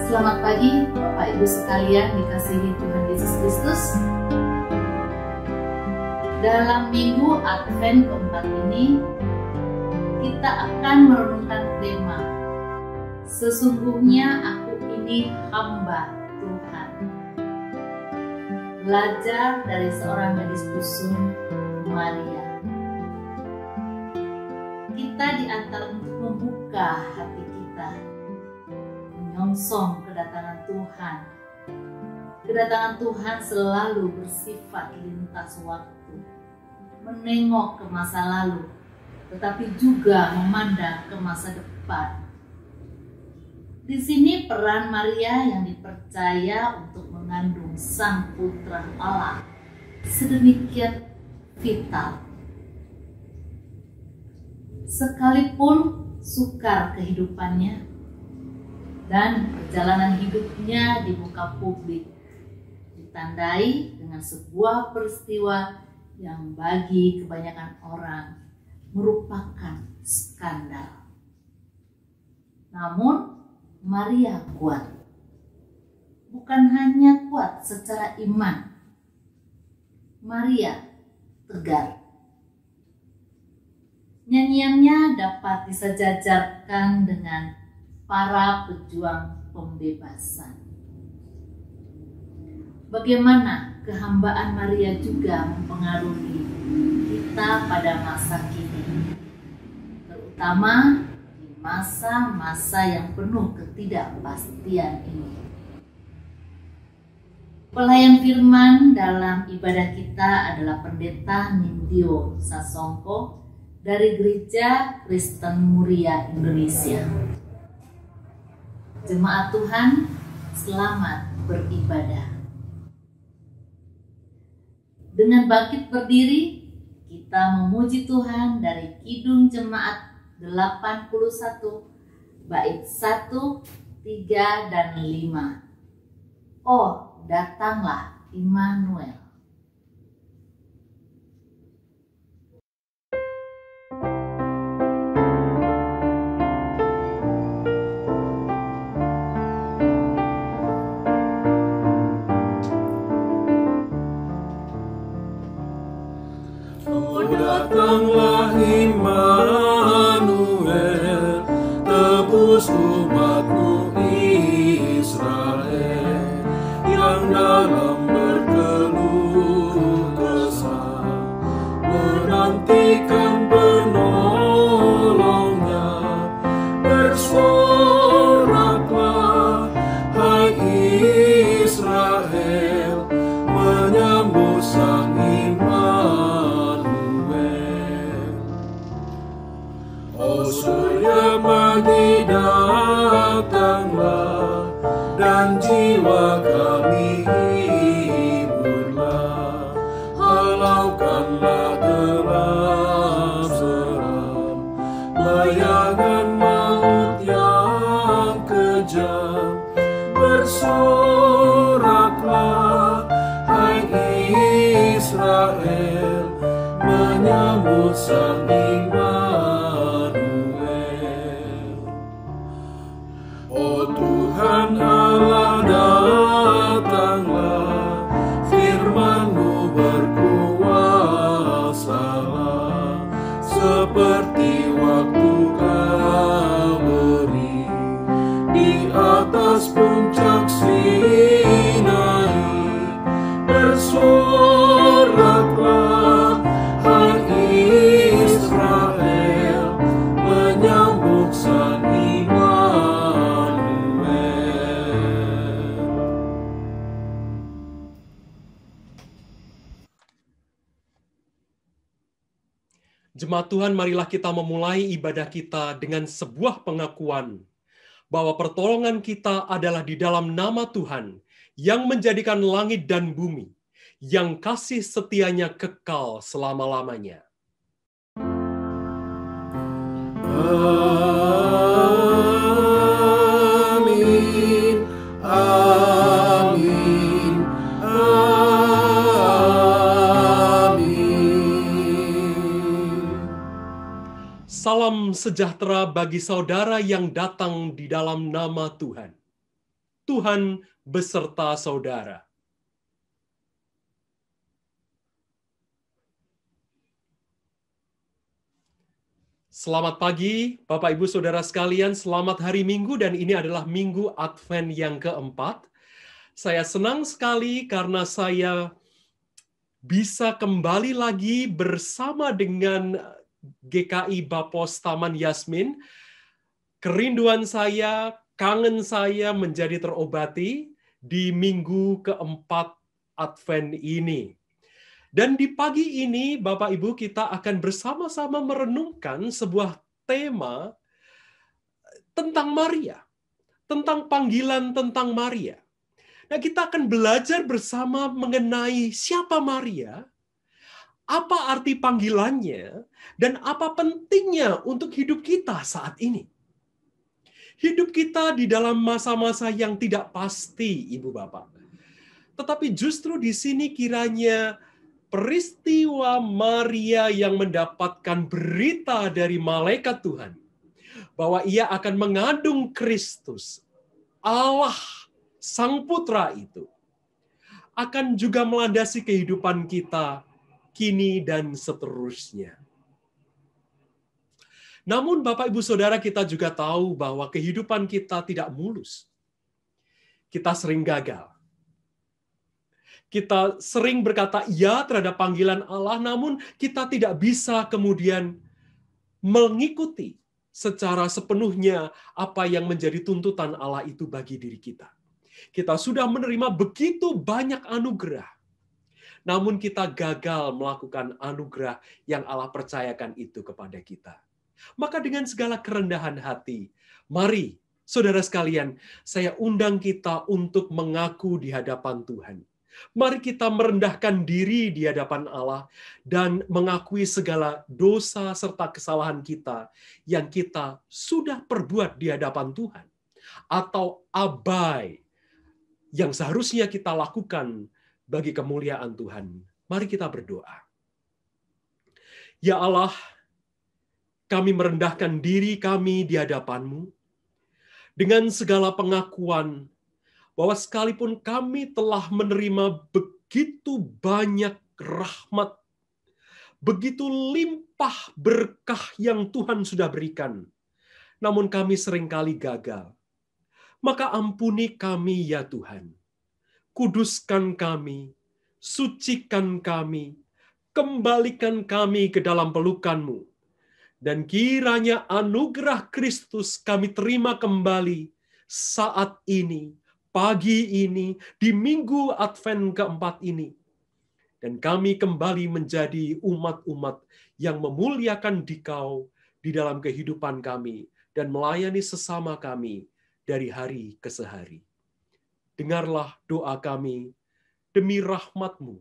Selamat pagi Bapak Ibu sekalian dikasihi Tuhan Yesus Kristus. Dalam minggu Advent keempat ini kita akan merenungkan tema Sesungguhnya aku ini hamba Tuhan. Belajar dari seorang gadis dusun, Maria. Kita diantar untuk membuka hati kita, menyongsong kedatangan Tuhan. Kedatangan Tuhan selalu bersifat lintas waktu, menengok ke masa lalu, tetapi juga memandang ke masa depan. Di sini peran Maria yang dipercaya untuk mengandung Sang Putra Allah sedemikian vital. Sekalipun sukar kehidupannya dan perjalanan hidupnya di muka publik ditandai dengan sebuah peristiwa yang bagi kebanyakan orang merupakan skandal. Namun Maria kuat. Bukan hanya kuat secara iman. Maria tegar. Nyanyiannya dapat disejajarkan dengan para pejuang pembebasan. Bagaimana kehambaan Maria juga mempengaruhi kita pada masa kini, terutama di masa-masa yang penuh ketidakpastian ini. Pelayan firman dalam ibadah kita adalah Pendeta Nindyo Sasongko dari Gereja Kristen Muria Indonesia. Jemaat Tuhan, selamat beribadah. Dengan bangkit berdiri, kita memuji Tuhan dari Kidung Jemaat 81, bait 1, 3, dan 5. Oh, datanglah Immanuel. Datanglah Immanuel, tebus umatmu Israel, yang dalam berkeluh kesah menantikan penolongnya. Bersoraklah, hai Israel, menyambut Sang surya pagi datanglah, dan jiwa kami hiburlah. Halaukanlah gelap seram, bayangan maut yang kejam. Bersoraklah, hai Israel, menyambut Sang Tuhan Allah, datanglah, firman-Mu bersoraklah, hai Israel, menyambut Sang Immanuel. Jemaat Tuhan, marilah kita memulai ibadah kita dengan sebuah pengakuan bahwa pertolongan kita adalah di dalam nama Tuhan yang menjadikan langit dan bumi, yang kasih setianya kekal selama-lamanya. Amin, amin, amin. Salam sejahtera bagi saudara yang datang di dalam nama Tuhan. Tuhan beserta saudara. Selamat pagi, Bapak Ibu Saudara sekalian, selamat hari Minggu, dan ini adalah Minggu Advent yang keempat. Saya senang sekali karena saya bisa kembali lagi bersama dengan GKI Bapos Taman Yasmin. Kerinduan saya, kangen saya menjadi terobati di minggu keempat Advent ini. Dan di pagi ini, Bapak Ibu, kita akan bersama-sama merenungkan sebuah tema tentang Maria, tentang panggilan tentang Maria. Nah, kita akan belajar bersama mengenai siapa Maria, apa arti panggilannya, dan apa pentingnya untuk hidup kita saat ini. Hidup kita di dalam masa-masa yang tidak pasti, Ibu Bapak. Tetapi justru di sini kiranya peristiwa Maria yang mendapatkan berita dari malaikat Tuhan bahwa ia akan mengandung Kristus, Allah Sang Putra itu, akan juga melandasi kehidupan kita kini dan seterusnya. Namun Bapak Ibu Saudara, kita juga tahu bahwa kehidupan kita tidak mulus. Kita sering gagal. Kita sering berkata ya terhadap panggilan Allah, namun kita tidak bisa kemudian mengikuti secara sepenuhnya apa yang menjadi tuntutan Allah itu bagi diri kita. Kita sudah menerima begitu banyak anugerah, namun kita gagal melakukan anugerah yang Allah percayakan itu kepada kita. Maka dengan segala kerendahan hati, mari saudara sekalian, saya undang kita untuk mengaku di hadapan Tuhan. Mari kita merendahkan diri di hadapan Allah dan mengakui segala dosa serta kesalahan kita yang kita sudah perbuat di hadapan Tuhan, atau abai yang seharusnya kita lakukan bagi kemuliaan Tuhan. Mari kita berdoa. Ya Allah, kami merendahkan diri kami di hadapan-Mu dengan segala pengakuan bahwa sekalipun kami telah menerima begitu banyak rahmat, begitu limpah berkah yang Tuhan sudah berikan, namun kami seringkali gagal. Maka ampuni kami ya Tuhan. Kuduskan kami, sucikan kami, kembalikan kami ke dalam pelukan-Mu. Dan kiranya anugerah Kristus kami terima kembali saat ini, pagi ini, di minggu Advent keempat ini. Dan kami kembali menjadi umat-umat yang memuliakan Dikau di dalam kehidupan kami dan melayani sesama kami dari hari ke hari. Dengarlah doa kami demi rahmat-Mu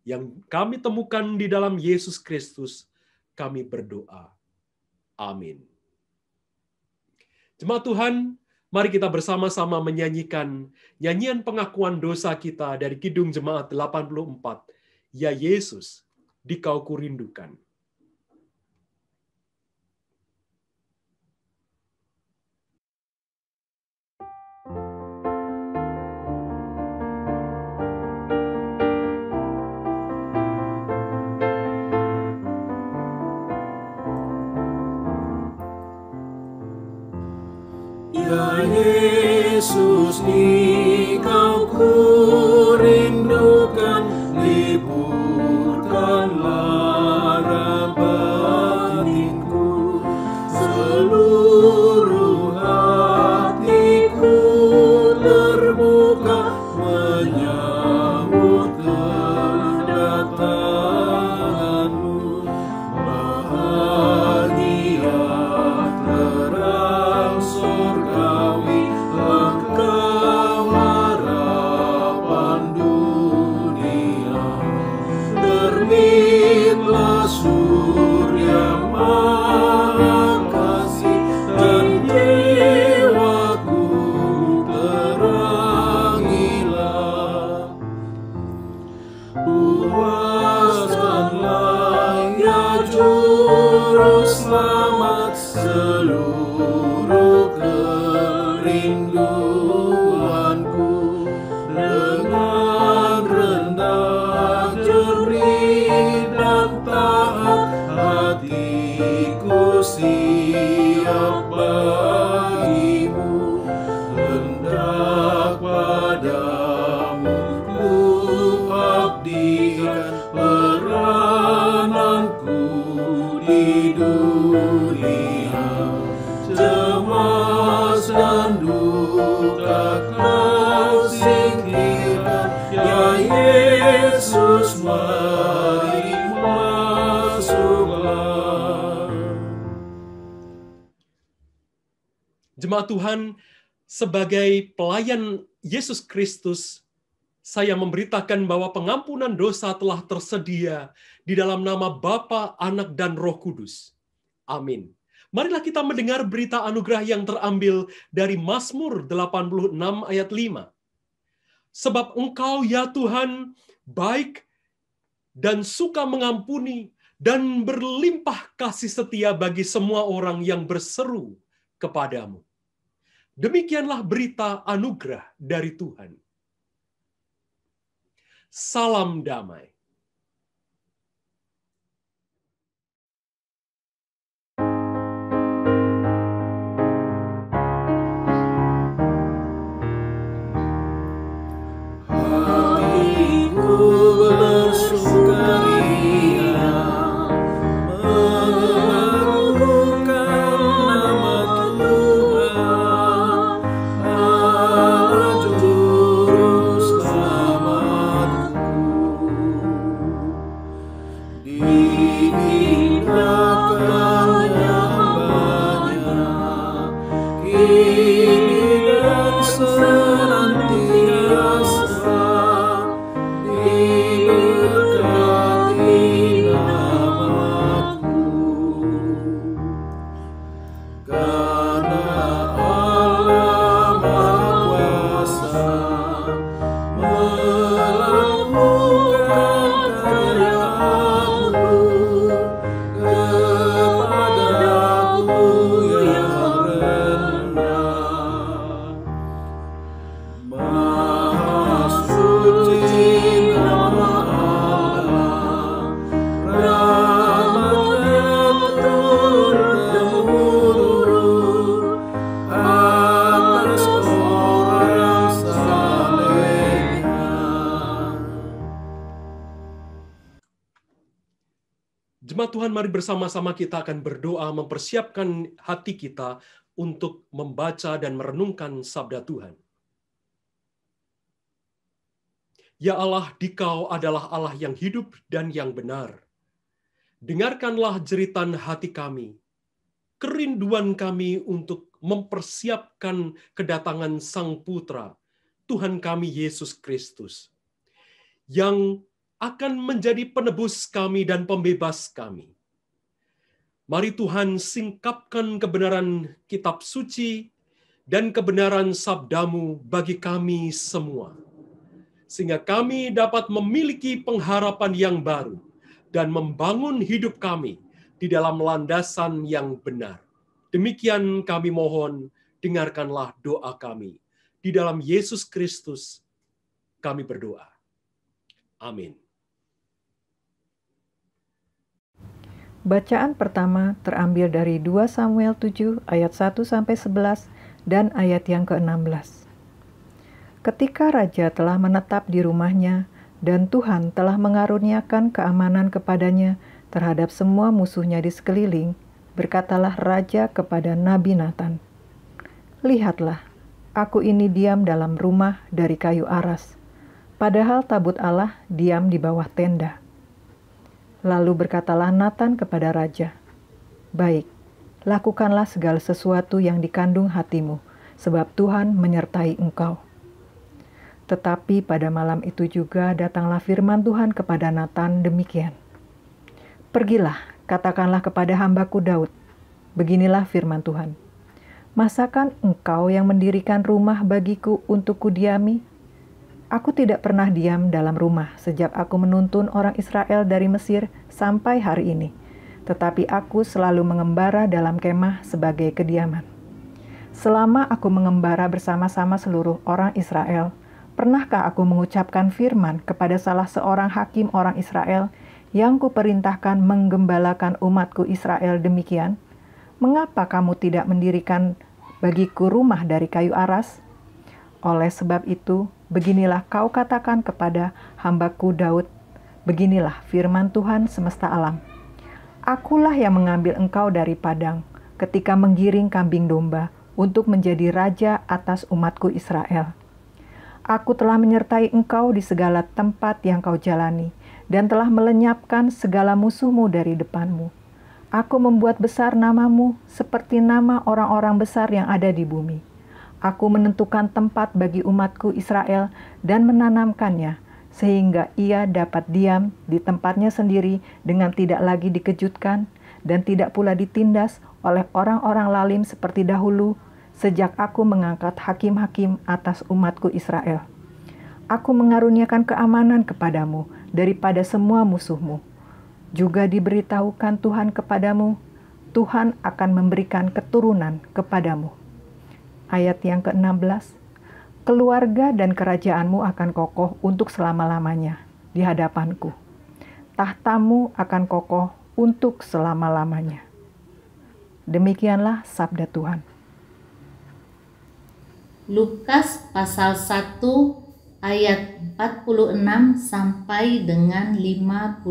yang kami temukan di dalam Yesus Kristus, kami berdoa. Amin. Jemaat Tuhan, mari kita bersama-sama menyanyikan nyanyian pengakuan dosa kita dari Kidung Jemaat 84. Ya Yesus, Dikau kurindukan. Ya Yesus, Dikau kurindukan, puaskanlah ya Juru Selamat seluruh kerinduanku, dengan rendah jernih dan taat hatiku siap bagimu, hendak padamu ku abdikan perananku di dunia. Cemas dan duka kau singkirkan, ya Yesus, mari masuklah. Jemaat Tuhan, sebagai pelayan Yesus Kristus, saya memberitakan bahwa pengampunan dosa telah tersedia di dalam nama Bapa, Anak, dan Roh Kudus. Amin. Marilah kita mendengar berita anugerah yang terambil dari Mazmur 86 ayat 5. Sebab Engkau ya Tuhan baik dan suka mengampuni dan berlimpah kasih setia bagi semua orang yang berseru kepadamu. Demikianlah berita anugerah dari Tuhan. Salam damai. Hatiku bersukaria mengagungkan nama Tuhan, Allah Juru Selamatku. Diindahkannya hambanya, kini dan senantiasa, diberkati namaku. Karena Allah Maha Kuasa melakukan karya-Mu kepadaku yang rendah. Maha suci nama Allah, rahmat-Nya turun-temurun atas orang salehnya. Jemaat Tuhan, mari bersama-sama kita akan berdoa mempersiapkan hati kita untuk membaca dan merenungkan sabda Tuhan. Ya Allah, Dikau adalah Allah yang hidup dan yang benar. Dengarkanlah jeritan hati kami, kerinduan kami untuk mempersiapkan kedatangan Sang Putra, Tuhan kami Yesus Kristus, yang akan menjadi penebus kami dan pembebas kami. Mari Tuhan singkapkan kebenaran kitab suci dan kebenaran sabda-Mu bagi kami semua, sehingga kami dapat memiliki pengharapan yang baru dan membangun hidup kami di dalam landasan yang benar. Demikian kami mohon, dengarkanlah doa kami. Di dalam Yesus Kristus kami berdoa. Amin. Bacaan pertama terambil dari 2 Samuel 7 ayat 1-11 dan ayat yang ke-16. Ketika raja telah menetap di rumahnya dan Tuhan telah mengaruniakan keamanan kepadanya terhadap semua musuhnya di sekeliling, berkatalah raja kepada Nabi Natan, "Lihatlah, aku ini diam dalam rumah dari kayu aras, padahal tabut Allah diam di bawah tenda." Lalu berkatalah Natan kepada raja, "Baik, lakukanlah segala sesuatu yang dikandung hatimu, sebab Tuhan menyertai engkau." Tetapi pada malam itu juga datanglah firman Tuhan kepada Natan demikian, "Pergilah, katakanlah kepada hambaku Daud, beginilah firman Tuhan, masakan engkau yang mendirikan rumah bagiku untuk kudiami? Aku tidak pernah diam dalam rumah sejak aku menuntun orang Israel dari Mesir sampai hari ini. Tetapi aku selalu mengembara dalam kemah sebagai kediaman. Selama aku mengembara bersama-sama seluruh orang Israel, pernahkah aku mengucapkan firman kepada salah seorang hakim orang Israel yang kuperintahkan menggembalakan umatku Israel demikian? Mengapa kamu tidak mendirikan bagiku rumah dari kayu aras? Oleh sebab itu, beginilah kau katakan kepada hambaku Daud, beginilah firman Tuhan semesta alam. Akulah yang mengambil engkau dari padang ketika menggiring kambing domba untuk menjadi raja atas umatku Israel. Aku telah menyertai engkau di segala tempat yang kau jalani, dan telah melenyapkan segala musuhmu dari depanmu. Aku membuat besar namamu seperti nama orang-orang besar yang ada di bumi. Aku menentukan tempat bagi umatku Israel dan menanamkannya, sehingga ia dapat diam di tempatnya sendiri dengan tidak lagi dikejutkan dan tidak pula ditindas oleh orang-orang lalim seperti dahulu, sejak aku mengangkat hakim-hakim atas umatku Israel. Aku mengaruniakan keamanan kepadamu daripada semua musuhmu. Juga diberitahukan Tuhan kepadamu, Tuhan akan memberikan keturunan kepadamu. Ayat yang ke-16, keluarga dan kerajaanmu akan kokoh untuk selama-lamanya di hadapanku. Tahtamu akan kokoh untuk selama-lamanya. Demikianlah sabda Tuhan. Lukas pasal 1 ayat 46 sampai dengan 55.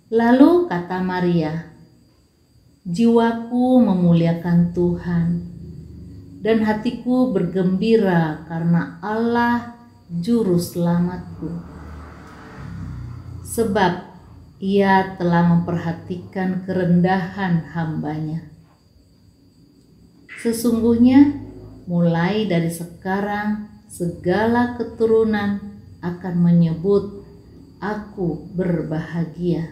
Lalu kata Maria, jiwaku memuliakan Tuhan, dan hatiku bergembira karena Allah Juru Selamatku. Sebab Ia telah memperhatikan kerendahan hamba-Nya. Sesungguhnya mulai dari sekarang segala keturunan akan menyebut aku berbahagia,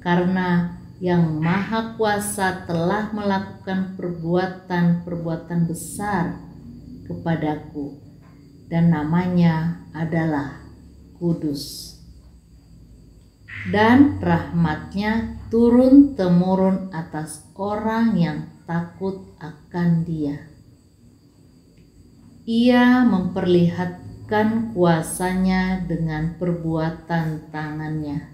karena Yang Maha Kuasa telah melakukan perbuatan-perbuatan besar kepadaku, dan namanya adalah Kudus. Dan rahmat-Nya turun-temurun atas orang yang takut akan Dia. Ia memperlihatkan kuasa-Nya dengan perbuatan tangan-Nya,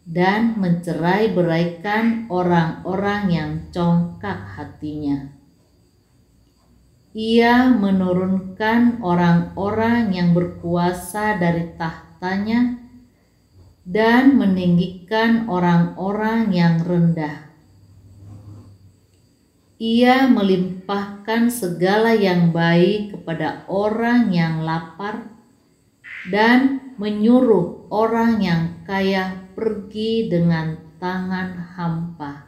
dan mencerai-beraikan orang-orang yang congkak hatinya. Ia menurunkan orang-orang yang berkuasa dari tahtanya dan meninggikan orang-orang yang rendah. Ia melimpahkan segala yang baik kepada orang yang lapar dan menyuruh orang yang kaya pergi dengan tangan hampa.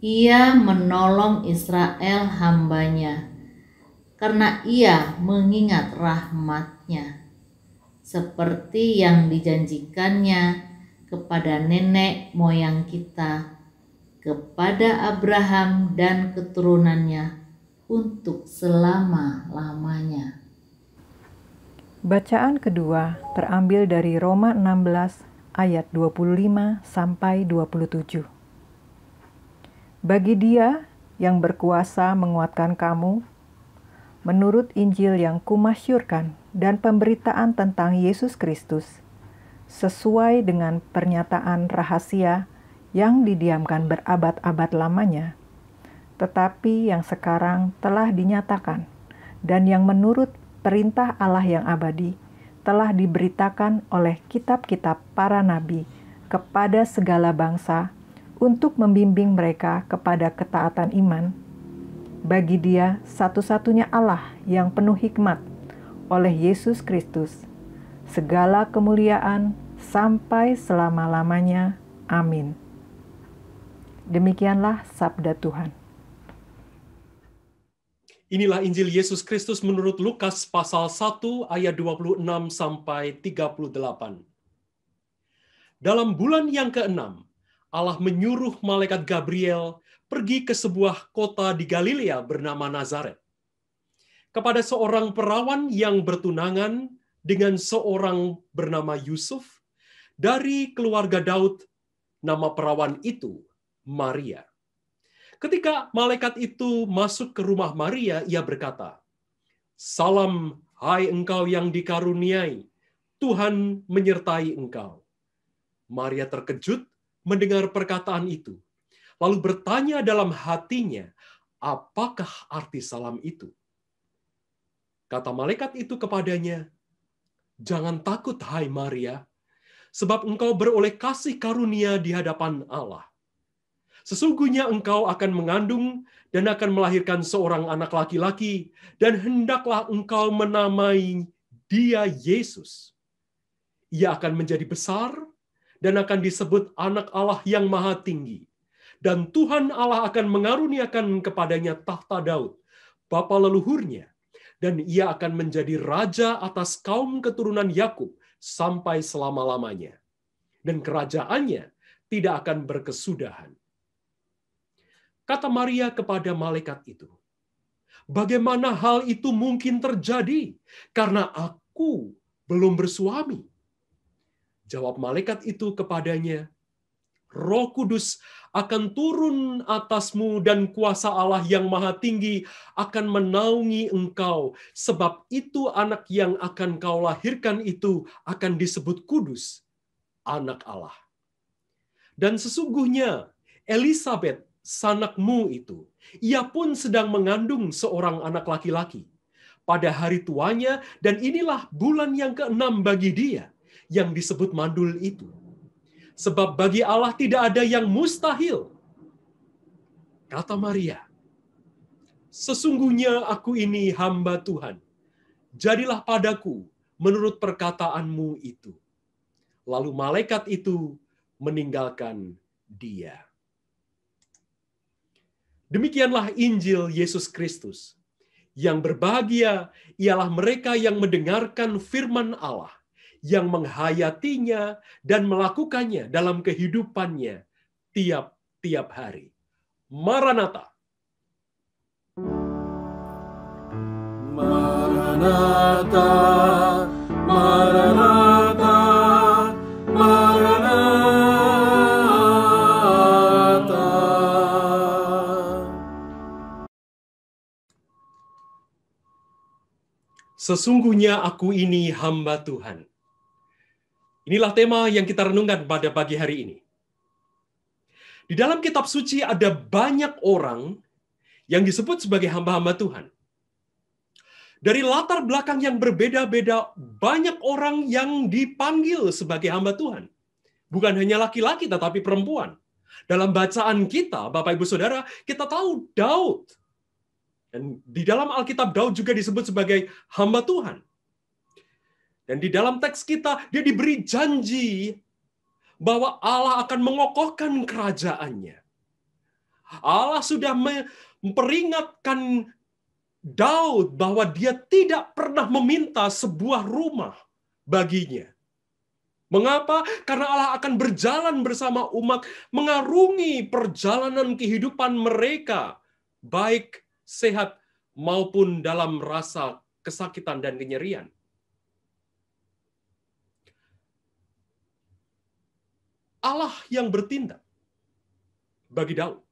Ia menolong Israel hamba-Nya, karena Ia mengingat rahmat-Nya, seperti yang dijanjikan-Nya kepada nenek moyang kita, kepada Abraham dan keturunannya untuk selama-lamanya. Bacaan kedua terambil dari Roma 16 ayat 25 sampai 27. Bagi Dia yang berkuasa menguatkan kamu, menurut Injil yang kumasyurkan dan pemberitaan tentang Yesus Kristus, sesuai dengan pernyataan rahasia yang didiamkan berabad-abad lamanya, tetapi yang sekarang telah dinyatakan, dan yang menurut perintah Allah yang abadi telah diberitakan oleh kitab-kitab para nabi kepada segala bangsa untuk membimbing mereka kepada ketaatan iman. Bagi Dia satu-satunya Allah yang penuh hikmat, oleh Yesus Kristus, segala kemuliaan sampai selama-lamanya. Amin. Demikianlah sabda Tuhan. Inilah Injil Yesus Kristus menurut Lukas pasal 1 ayat 26 sampai 38. Dalam bulan yang ke-6, Allah menyuruh malaikat Gabriel pergi ke sebuah kota di Galilea bernama Nazaret, kepada seorang perawan yang bertunangan dengan seorang bernama Yusuf dari keluarga Daud. Nama perawan itu Maria. Ketika malaikat itu masuk ke rumah Maria, ia berkata, "Salam, hai engkau yang dikaruniai, Tuhan menyertai engkau." Maria terkejut mendengar perkataan itu, lalu bertanya dalam hatinya, apakah arti salam itu? Kata malaikat itu kepadanya, "Jangan takut, hai Maria, sebab engkau beroleh kasih karunia di hadapan Allah. Sesungguhnya engkau akan mengandung dan akan melahirkan seorang anak laki-laki, dan hendaklah engkau menamai dia Yesus. Ia akan menjadi besar dan akan disebut Anak Allah yang Maha Tinggi. Dan Tuhan Allah akan mengaruniakan kepadanya tahta Daud, bapa leluhurnya, dan ia akan menjadi raja atas kaum keturunan Yakub sampai selama-lamanya. Dan kerajaannya tidak akan berkesudahan." Kata Maria kepada malaikat itu, "Bagaimana hal itu mungkin terjadi? Karena aku belum bersuami." Jawab malaikat itu kepadanya, "Roh Kudus akan turun atasmu dan kuasa Allah yang Maha Tinggi akan menaungi engkau. Sebab itu anak yang akan kau lahirkan itu akan disebut kudus, Anak Allah. Dan sesungguhnya Elisabet, sanakmu itu, ia pun sedang mengandung seorang anak laki-laki pada hari tuanya, dan inilah bulan yang ke-6 bagi dia, yang disebut mandul itu. Sebab bagi Allah tidak ada yang mustahil." Kata Maria, "Sesungguhnya aku ini hamba Tuhan. Jadilah padaku menurut perkataanmu itu." Lalu malaikat itu meninggalkan dia. Demikianlah Injil Yesus Kristus. Yang berbahagia ialah mereka yang mendengarkan firman Allah, yang menghayatinya dan melakukannya dalam kehidupannya tiap-tiap hari. Maranatha. Maranatha, Maranatha, Maranatha. Sesungguhnya aku ini hamba Tuhan. Inilah tema yang kita renungkan pada pagi hari ini. Di dalam kitab suci ada banyak orang yang disebut sebagai hamba-hamba Tuhan. Dari latar belakang yang berbeda-beda, banyak orang yang dipanggil sebagai hamba Tuhan. Bukan hanya laki-laki, tetapi perempuan. Dalam bacaan kita, Bapak Ibu Saudara, kita tahu Daud. Dan di dalam Alkitab, Daud juga disebut sebagai hamba Tuhan. Dan di dalam teks kita, dia diberi janji bahwa Allah akan mengokohkan kerajaannya. Allah sudah memperingatkan Daud bahwa dia tidak pernah meminta sebuah rumah baginya. Mengapa? Karena Allah akan berjalan bersama umat, mengarungi perjalanan kehidupan mereka, baik sehat maupun dalam rasa kesakitan dan kenyerian. Allah yang bertindak bagi Daud.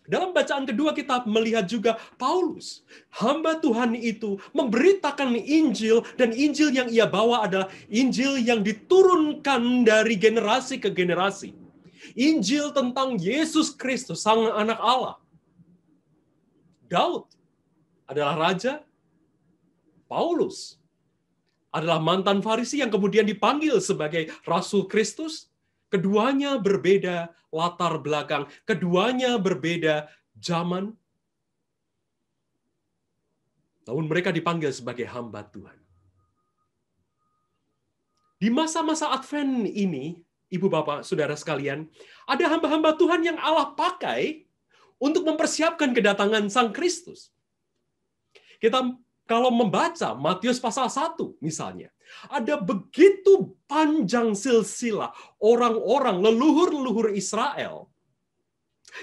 Dalam bacaan kedua kita melihat juga Paulus, hamba Tuhan itu memberitakan Injil, dan Injil yang ia bawa adalah Injil yang diturunkan dari generasi ke generasi. Injil tentang Yesus Kristus, Sang Anak Allah. Daud adalah raja, Paulus adalah mantan Farisi yang kemudian dipanggil sebagai Rasul Kristus. Keduanya berbeda latar belakang, keduanya berbeda zaman. Namun mereka dipanggil sebagai hamba Tuhan. Di masa-masa Advent ini, Ibu Bapak, Saudara sekalian, ada hamba-hamba Tuhan yang Allah pakai untuk mempersiapkan kedatangan Sang Kristus. Kita kalau membaca Matius pasal 1 misalnya, ada begitu panjang silsilah orang-orang leluhur-leluhur Israel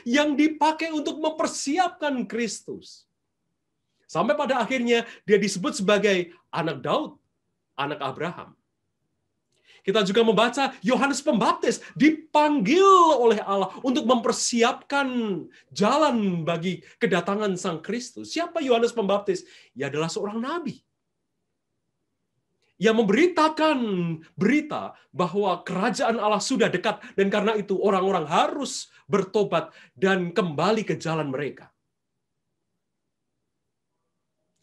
yang dipakai untuk mempersiapkan Kristus. Sampai pada akhirnya dia disebut sebagai anak Daud, anak Abraham. Kita juga membaca Yohanes Pembaptis dipanggil oleh Allah untuk mempersiapkan jalan bagi kedatangan Sang Kristus. Siapa Yohanes Pembaptis? Ia adalah seorang nabi yang memberitakan berita bahwa kerajaan Allah sudah dekat, dan karena itu orang-orang harus bertobat dan kembali ke jalan mereka.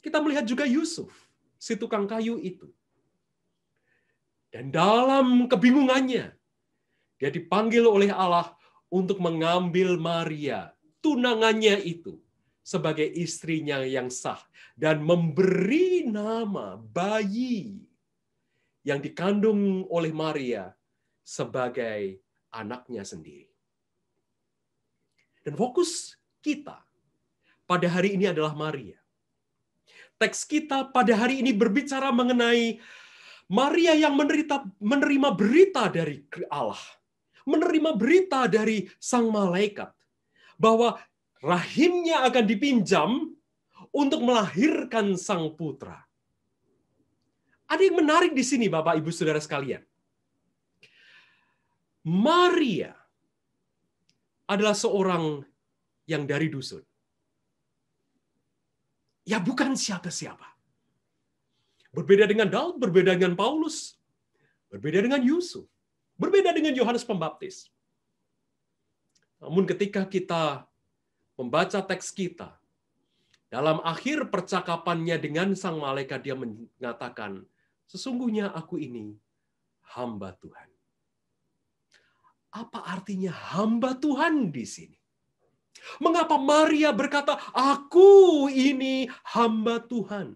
Kita melihat juga Yusuf, si tukang kayu itu. Dan dalam kebingungannya, dia dipanggil oleh Allah untuk mengambil Maria, tunangannya itu, sebagai istrinya yang sah, dan memberi nama bayi yang dikandung oleh Maria sebagai anaknya sendiri. Dan fokus kita pada hari ini adalah Maria. Teks kita pada hari ini berbicara mengenai Maria yang menerima berita dari Allah, menerima berita dari sang malaikat, bahwa rahimnya akan dipinjam untuk melahirkan sang putra. Ada yang menarik di sini, Bapak, Ibu, Saudara sekalian. Maria adalah seorang yang dari dusun. Ya, bukan siapa-siapa. Berbeda dengan Daud, berbeda dengan Paulus, berbeda dengan Yusuf, berbeda dengan Yohanes Pembaptis. Namun ketika kita membaca teks kita, dalam akhir percakapannya dengan sang malaikat, dia mengatakan, sesungguhnya aku ini hamba Tuhan. Apa artinya hamba Tuhan di sini? Mengapa Maria berkata, aku ini hamba Tuhan?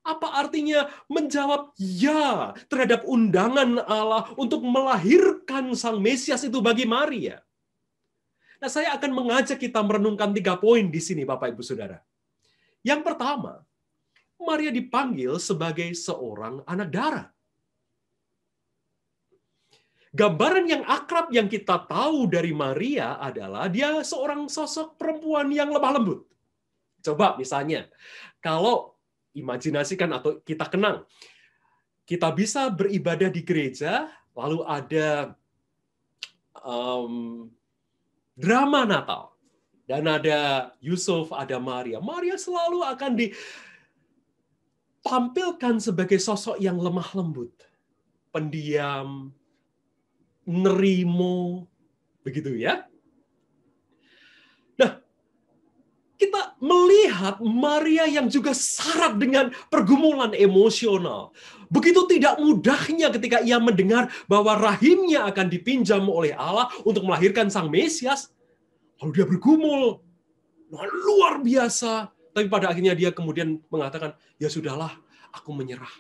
Apa artinya menjawab ya terhadap undangan Allah untuk melahirkan sang Mesias itu bagi Maria? Nah, saya akan mengajak kita merenungkan 3 poin di sini, Bapak, Ibu, Saudara. Yang pertama, Maria dipanggil sebagai seorang anak darah. Gambaran yang akrab yang kita tahu dari Maria adalah dia seorang sosok perempuan yang lemah lembut. Coba misalnya, kalau imajinasikan atau kita kenang, kita bisa beribadah di gereja, lalu ada drama Natal, dan ada Yusuf, ada Maria. Maria selalu akan ditampilkan sebagai sosok yang lemah lembut, pendiam, nerimo, begitu ya. Nah, kita melihat Maria yang juga syarat dengan pergumulan emosional. Begitu tidak mudahnya ketika ia mendengar bahwa rahimnya akan dipinjam oleh Allah untuk melahirkan sang Mesias. Lalu dia bergumul. Luar biasa. Tapi pada akhirnya dia kemudian mengatakan, ya sudahlah, aku menyerah.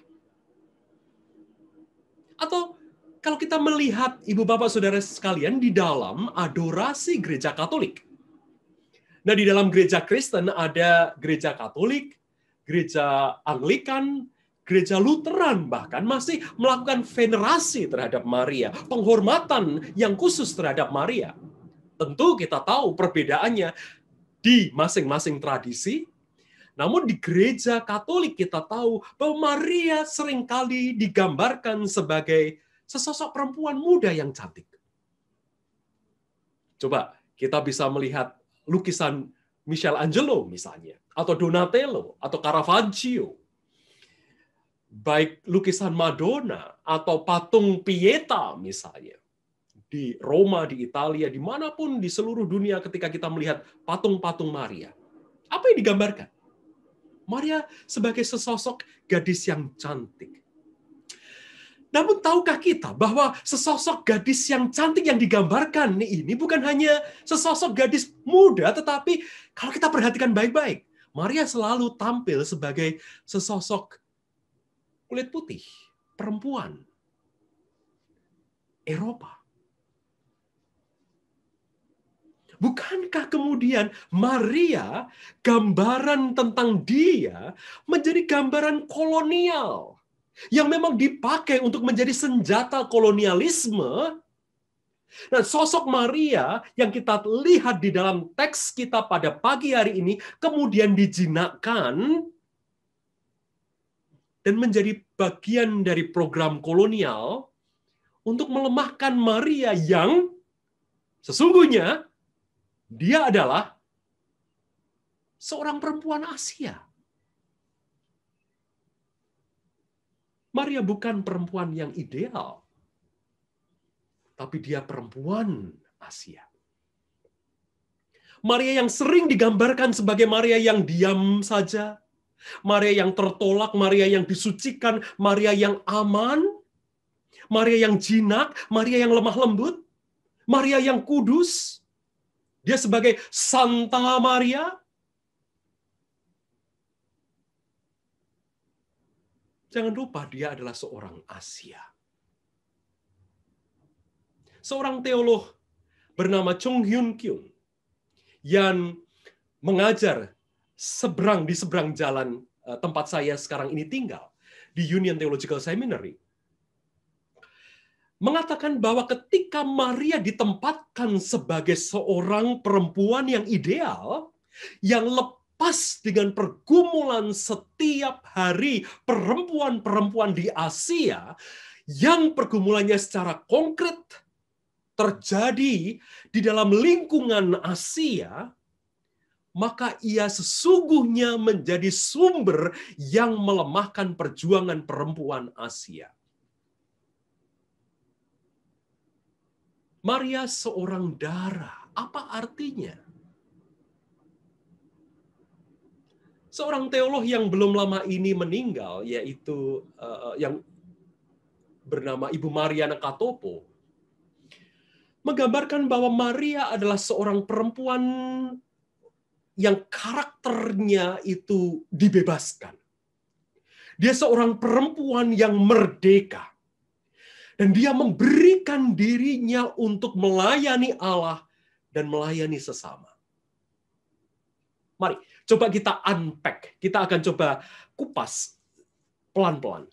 Atau kalau kita melihat Ibu Bapak Saudara sekalian di dalam adorasi gereja Katolik. Nah, di dalam gereja Kristen ada gereja Katolik, gereja Anglikan, gereja Lutheran bahkan masih melakukan venerasi terhadap Maria, penghormatan yang khusus terhadap Maria. Tentu kita tahu perbedaannya di masing-masing tradisi. Namun di gereja Katolik kita tahu bahwa Maria seringkali digambarkan sebagai sesosok perempuan muda yang cantik. Coba kita bisa melihat lukisan Michelangelo misalnya, atau Donatello, atau Caravaggio. Baik lukisan Madonna, atau patung Pieta misalnya. Di Roma, di Italia, dimanapun di seluruh dunia ketika kita melihat patung-patung Maria. Apa yang digambarkan? Maria sebagai sesosok gadis yang cantik. Namun tahukah kita bahwa sesosok gadis yang cantik yang digambarkan ini bukan hanya sesosok gadis muda, tetapi kalau kita perhatikan baik-baik, Maria selalu tampil sebagai sesosok kulit putih, perempuan, Eropa. Bukankah kemudian Maria, gambaran tentang dia menjadi gambaran kolonial yang memang dipakai untuk menjadi senjata kolonialisme Nah, sosok Maria yang kita lihat di dalam teks kita pada pagi hari ini kemudian dijinakkan dan menjadi bagian dari program kolonial untuk melemahkan Maria yang sesungguhnya dia adalah seorang perempuan Asia. Maria bukan perempuan yang ideal, tapi dia perempuan Asia. Maria yang sering digambarkan sebagai Maria yang diam saja, Maria yang tertolak, Maria yang disucikan, Maria yang aman, Maria yang jinak, Maria yang lemah lembut, Maria yang kudus. Dia sebagai Santa Maria. Jangan lupa dia adalah seorang Asia. Seorang teolog bernama Chung Hyun Kyung yang mengajar di seberang jalan tempat saya sekarang ini tinggal, di Union Theological Seminary, mengatakan bahwa ketika Maria ditempatkan sebagai seorang perempuan yang ideal, yang lepas dengan pergumulan setiap hari perempuan-perempuan di Asia, yang pergumulannya secara konkret terjadi di dalam lingkungan Asia, maka ia sesungguhnya menjadi sumber yang melemahkan perjuangan perempuan Asia. Maria seorang dara, apa artinya? Seorang teolog yang belum lama ini meninggal, yaitu yang bernama Ibu Mariana Katopo, menggambarkan bahwa Maria adalah seorang perempuan yang karakternya itu dibebaskan. Dia seorang perempuan yang merdeka. Dan dia memberikan dirinya untuk melayani Allah dan melayani sesama. Mari, coba kita unpack. Kita akan coba kupas pelan-pelan.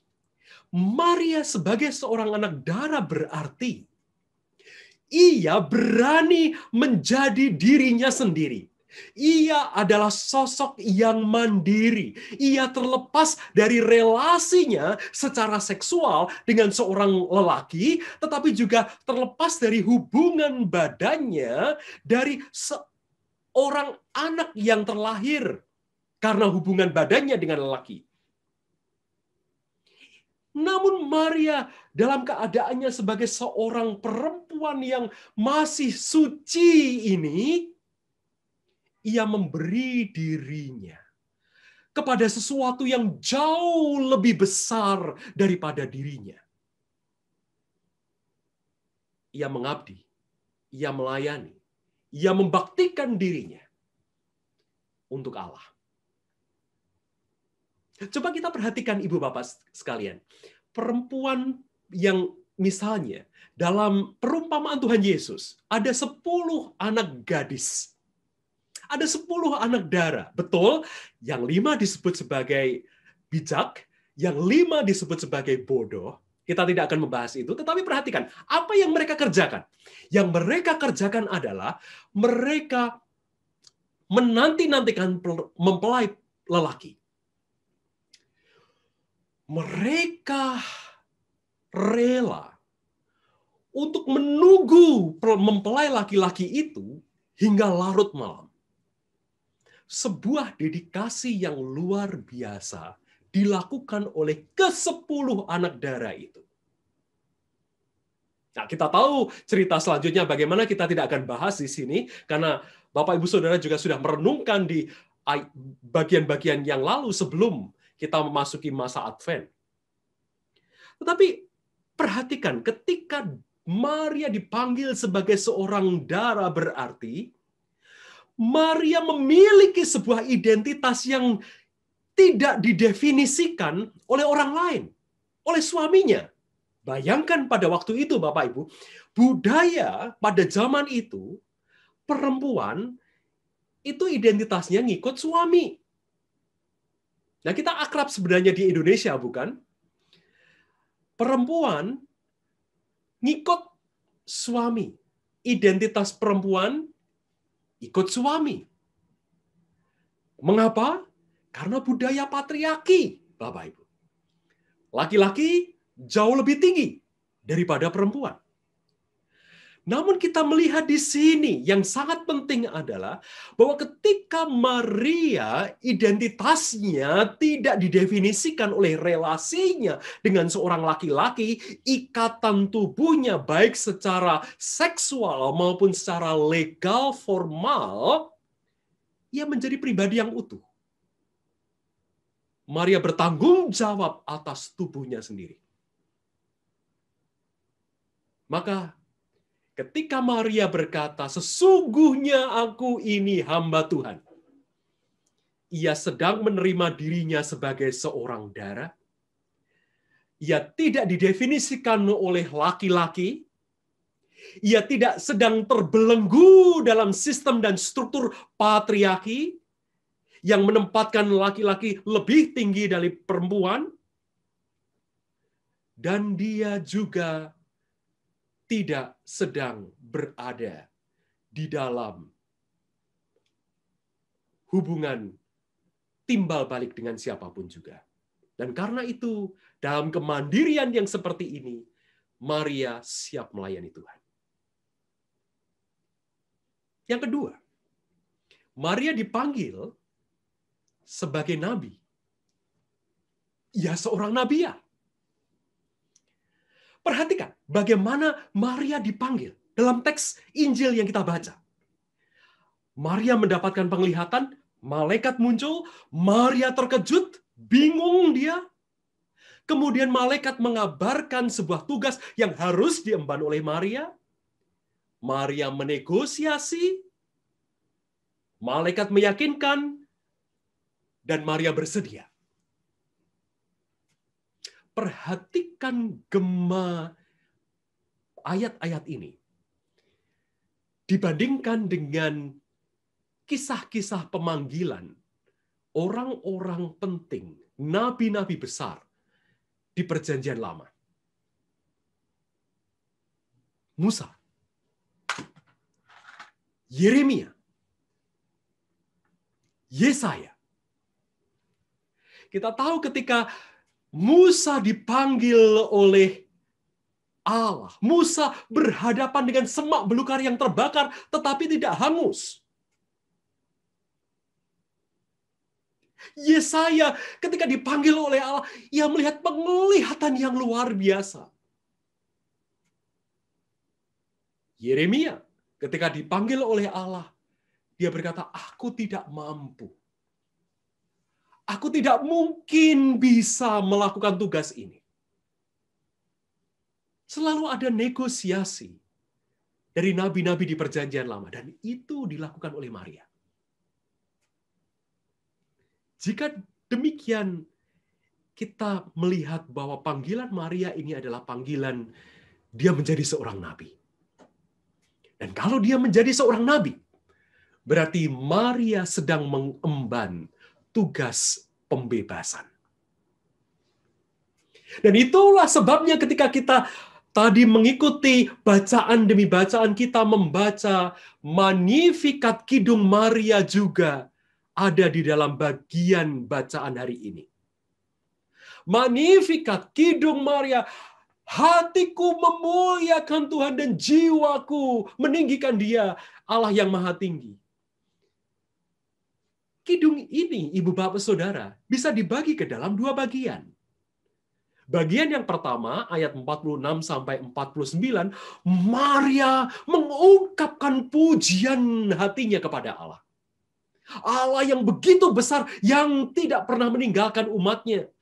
Maria sebagai seorang anak dara berarti ia berani menjadi dirinya sendiri. Ia adalah sosok yang mandiri. Ia terlepas dari relasinya secara seksual dengan seorang lelaki, tetapi juga terlepas dari hubungan badannya dari seorang anak yang terlahir karena hubungan badannya dengan lelaki. Namun Maria dalam keadaannya sebagai seorang perempuan yang masih suci ini, ia memberi dirinya kepada sesuatu yang jauh lebih besar daripada dirinya. Ia mengabdi, ia melayani, ia membaktikan dirinya untuk Allah. Coba kita perhatikan Ibu Bapak sekalian. Perempuan yang misalnya dalam perumpamaan Tuhan Yesus, ada 10 anak gadis. Ada 10 anak dara. Betul, yang 5 disebut sebagai bijak, yang 5 disebut sebagai bodoh. Kita tidak akan membahas itu, tetapi perhatikan, apa yang mereka kerjakan? Yang mereka kerjakan adalah, mereka menanti-nantikan mempelai lelaki. Mereka rela untuk menunggu mempelai laki-laki itu hingga larut malam. Sebuah dedikasi yang luar biasa dilakukan oleh ke-10 anak dara itu. Nah, kita tahu cerita selanjutnya bagaimana, kita tidak akan bahas di sini, karena Bapak Ibu Saudara juga sudah merenungkan di bagian-bagian yang lalu sebelum kita memasuki masa Advent. Tetapi perhatikan, ketika Maria dipanggil sebagai seorang dara berarti, Maria memiliki sebuah identitas yang tidak didefinisikan oleh orang lain, oleh suaminya. Bayangkan pada waktu itu, Bapak Ibu, budaya pada zaman itu, perempuan itu identitasnya ngikut suami. Nah, kita akrab sebenarnya di Indonesia, bukan? Perempuan ngikut suami. identitas perempuan ikut suami. Mengapa? Karena budaya patriarki, Bapak Ibu. Laki-laki jauh lebih tinggi daripada perempuan. Namun kita melihat di sini yang sangat penting adalah bahwa ketika Maria identitasnya tidak didefinisikan oleh relasinya dengan seorang laki-laki, ikatan tubuhnya baik secara seksual maupun secara legal formal, ia menjadi pribadi yang utuh. Maria bertanggung jawab atas tubuhnya sendiri. Maka ketika Maria berkata, sesungguhnya aku ini hamba Tuhan. Ia sedang menerima dirinya sebagai seorang dara. Ia tidak didefinisikan oleh laki-laki. Ia tidak sedang terbelenggu dalam sistem dan struktur patriarki yang menempatkan laki-laki lebih tinggi dari perempuan. Dan dia juga tidak sedang berada di dalam hubungan timbal balik dengan siapapun juga. Dan karena itu, dalam kemandirian yang seperti ini, Maria siap melayani Tuhan. Yang kedua, Maria dipanggil sebagai nabi. Ia seorang nabiya. Perhatikan bagaimana Maria dipanggil dalam teks Injil yang kita baca. Maria mendapatkan penglihatan, malaikat muncul, Maria terkejut, bingung dia. Kemudian malaikat mengabarkan sebuah tugas yang harus diemban oleh Maria. Maria menegosiasi, malaikat meyakinkan, dan Maria bersedia. Perhatikan gema ayat-ayat ini dibandingkan dengan kisah-kisah pemanggilan orang-orang penting, nabi-nabi besar di Perjanjian Lama. Musa, Yeremia, Yesaya. Kita tahu ketika Musa dipanggil oleh Allah. Musa berhadapan dengan semak belukar yang terbakar tetapi tidak hangus. Yesaya ketika dipanggil oleh Allah, ia melihat penglihatan yang luar biasa. Yeremia ketika dipanggil oleh Allah, dia berkata, aku tidak mampu. Aku tidak mungkin bisa melakukan tugas ini. Selalu ada negosiasi dari nabi-nabi di Perjanjian Lama, dan itu dilakukan oleh Maria. Jika demikian, kita melihat bahwa panggilan Maria ini adalah panggilan dia menjadi seorang nabi. Dan kalau dia menjadi seorang nabi, berarti Maria sedang mengemban tugas pembebasan. Dan itulah sebabnya ketika kita tadi mengikuti bacaan demi bacaan, kita membaca Magnificat Kidung Maria juga ada di dalam bagian bacaan hari ini. Magnificat Kidung Maria, hatiku memuliakan Tuhan dan jiwaku meninggikan Dia, Allah yang Maha Tinggi. Kidung ini, Ibu Bapak Saudara, bisa dibagi ke dalam dua bagian. Bagian yang pertama, ayat 46-49, Maria mengungkapkan pujian hatinya kepada Allah. Allah yang begitu besar, yang tidak pernah meninggalkan umatnya.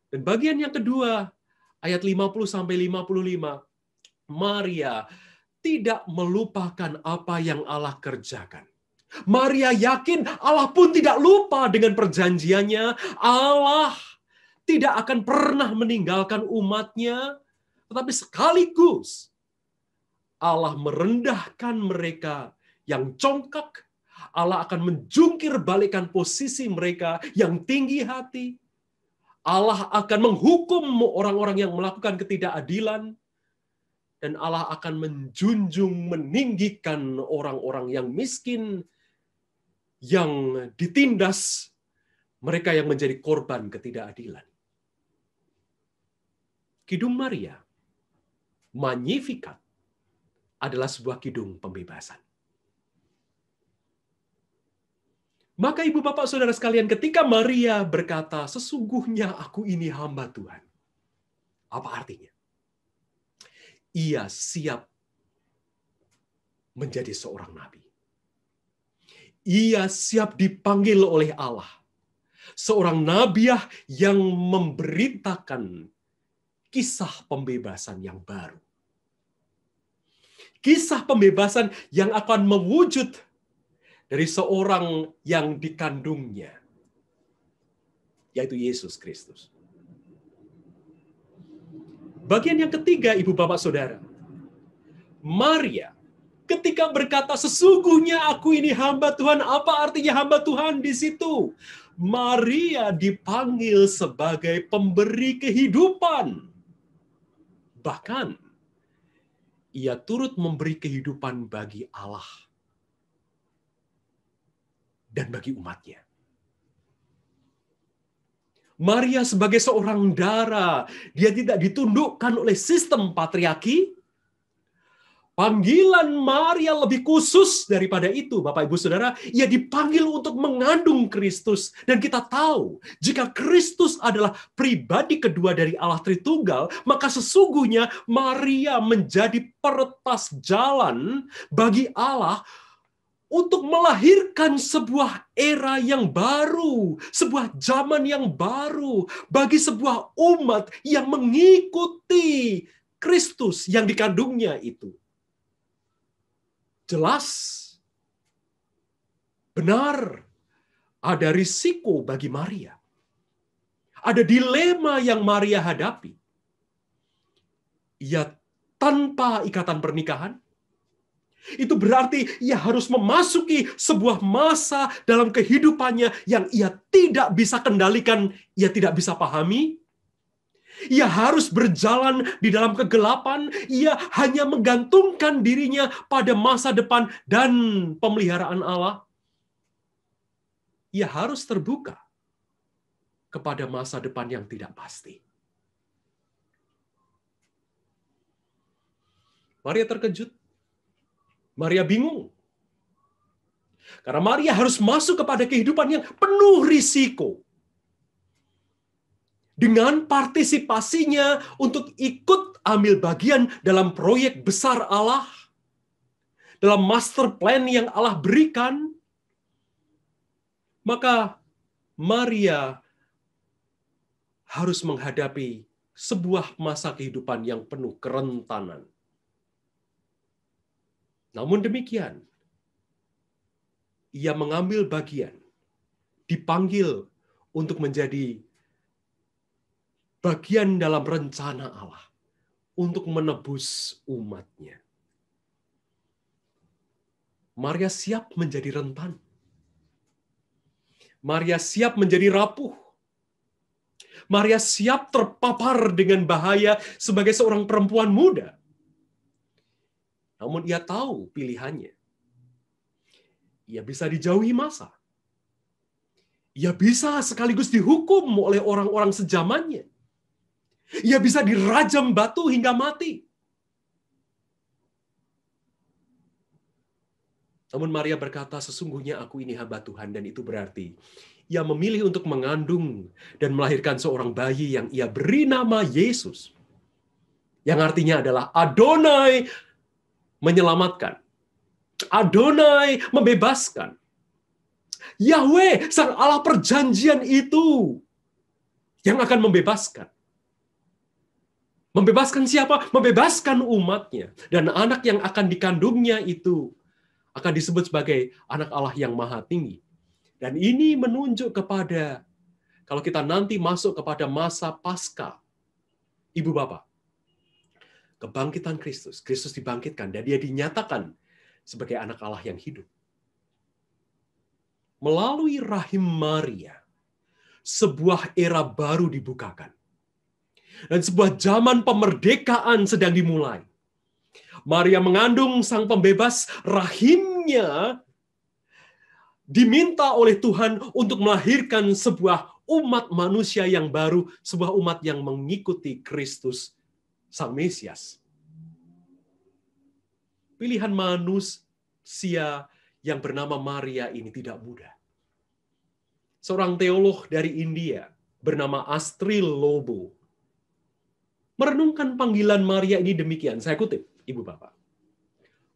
Dan bagian yang kedua, ayat 50-55, Maria tidak melupakan apa yang Allah kerjakan. Maria yakin Allah pun tidak lupa dengan perjanjiannya. Allah tidak akan pernah meninggalkan umatnya. Tetapi sekaligus Allah merendahkan mereka yang congkak. Allah akan menjungkir balikan posisi mereka yang tinggi hati. Allah akan menghukum orang-orang yang melakukan ketidakadilan. Dan Allah akan menjunjung, meninggikan orang-orang yang miskin, yang ditindas, mereka yang menjadi korban ketidakadilan. Kidung Maria, Magnificat, adalah sebuah kidung pembebasan. Maka ibu bapak saudara sekalian, ketika Maria berkata, sesungguhnya aku ini hamba Tuhan. Apa artinya? Ia siap menjadi seorang nabi. Ia siap dipanggil oleh Allah. Seorang nabiah yang memberitakan kisah pembebasan yang baru. Kisah pembebasan yang akan mewujud dari seorang yang dikandungnya, yaitu Yesus Kristus. Bagian yang ketiga, ibu bapak saudara, Maria ketika berkata, sesungguhnya aku ini hamba Tuhan. Apa artinya hamba Tuhan di situ? Maria dipanggil sebagai pemberi kehidupan. Bahkan, ia turut memberi kehidupan bagi Allah dan bagi umatnya. Maria sebagai seorang dara, dia tidak ditundukkan oleh sistem patriarki. Panggilan Maria lebih khusus daripada itu, Bapak Ibu Saudara. Ia dipanggil untuk mengandung Kristus. Dan kita tahu, jika Kristus adalah pribadi kedua dari Allah Tritunggal, maka sesungguhnya Maria menjadi peretas jalan bagi Allah untuk melahirkan sebuah era yang baru, sebuah zaman yang baru, bagi sebuah umat yang mengikuti Kristus yang dikandungnya itu. Jelas, benar, ada risiko bagi Maria. Ada dilema yang Maria hadapi. Ia tanpa ikatan pernikahan. Itu berarti ia harus memasuki sebuah masa dalam kehidupannya yang ia tidak bisa kendalikan, ia tidak bisa pahami. Ia harus berjalan di dalam kegelapan, ia hanya menggantungkan dirinya pada masa depan dan pemeliharaan Allah. Ia harus terbuka kepada masa depan yang tidak pasti. Maria terkejut. Maria bingung. Karena Maria harus masuk kepada kehidupan yang penuh risiko. Dengan partisipasinya untuk ikut ambil bagian dalam proyek besar Allah. Dalam master plan yang Allah berikan. Maka Maria harus menghadapi sebuah masa kehidupan yang penuh kerentanan. Namun demikian, ia mengambil bagian, dipanggil untuk menjadi bagian dalam rencana Allah untuk menebus umatnya. Maria siap menjadi rentan. Maria siap menjadi rapuh. Maria siap terpapar dengan bahaya sebagai seorang perempuan muda. Namun ia tahu pilihannya. Ia bisa dijauhi masa. Ia bisa sekaligus dihukum oleh orang-orang sejamannya. Ia bisa dirajam batu hingga mati. Namun Maria berkata, sesungguhnya aku ini hamba Tuhan, dan itu berarti ia memilih untuk mengandung dan melahirkan seorang bayi yang ia beri nama Yesus. Yang artinya adalah Adonai menyelamatkan. Adonai membebaskan. Yahweh, sang Allah perjanjian itu yang akan membebaskan. Membebaskan siapa? Membebaskan umatnya. Dan anak yang akan dikandungnya itu akan disebut sebagai anak Allah yang maha tinggi. Dan ini menunjuk kepada, kalau kita nanti masuk kepada masa Paskah, Ibu Bapak, kebangkitan Kristus. Kristus dibangkitkan dan dia dinyatakan sebagai anak Allah yang hidup. Melalui rahim Maria, sebuah era baru dibukakan. Dan sebuah zaman pemerdekaan sedang dimulai. Maria mengandung sang pembebas, rahimnya diminta oleh Tuhan untuk melahirkan sebuah umat manusia yang baru, sebuah umat yang mengikuti Kristus, Sang Mesias. Pilihan manusia yang bernama Maria ini tidak mudah. Seorang teolog dari India bernama Astril Lobo merenungkan panggilan Maria ini demikian. Saya kutip, Ibu Bapak.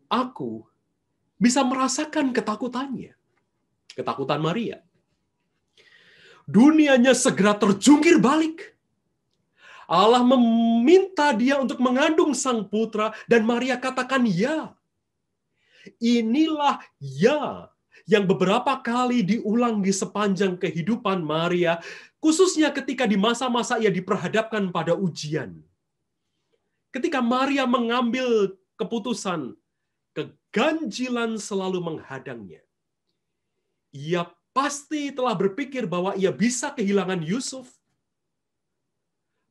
Aku bisa merasakan ketakutannya. Ketakutan Maria. Dunianya segera terjungkir balik. Allah meminta dia untuk mengandung sang putra dan Maria katakan ya. Inilah ya yang beberapa kali diulang di sepanjang kehidupan Maria, khususnya ketika di masa-masa ia diperhadapkan pada ujian. Ketika Maria mengambil keputusan, keganjilan selalu menghadangnya. Ia pasti telah berpikir bahwa ia bisa kehilangan Yusuf.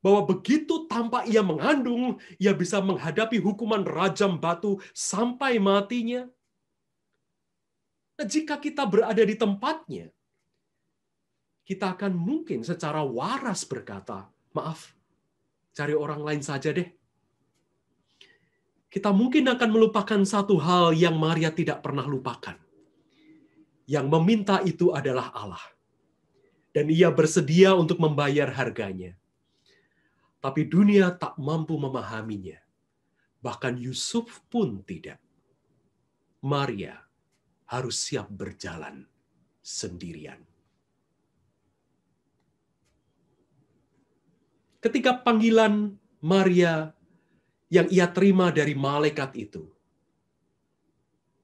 Bahwa begitu tanpa ia mengandung, ia bisa menghadapi hukuman rajam batu sampai matinya. Nah, jika kita berada di tempatnya, kita akan mungkin secara waras berkata, maaf, cari orang lain saja deh. Kita mungkin akan melupakan satu hal yang Maria tidak pernah lupakan. Yang meminta itu adalah Allah. Dan ia bersedia untuk membayar harganya. Tapi dunia tak mampu memahaminya. Bahkan Yusuf pun tidak. Maria harus siap berjalan sendirian. Ketika panggilan Maria yang ia terima dari malaikat itu,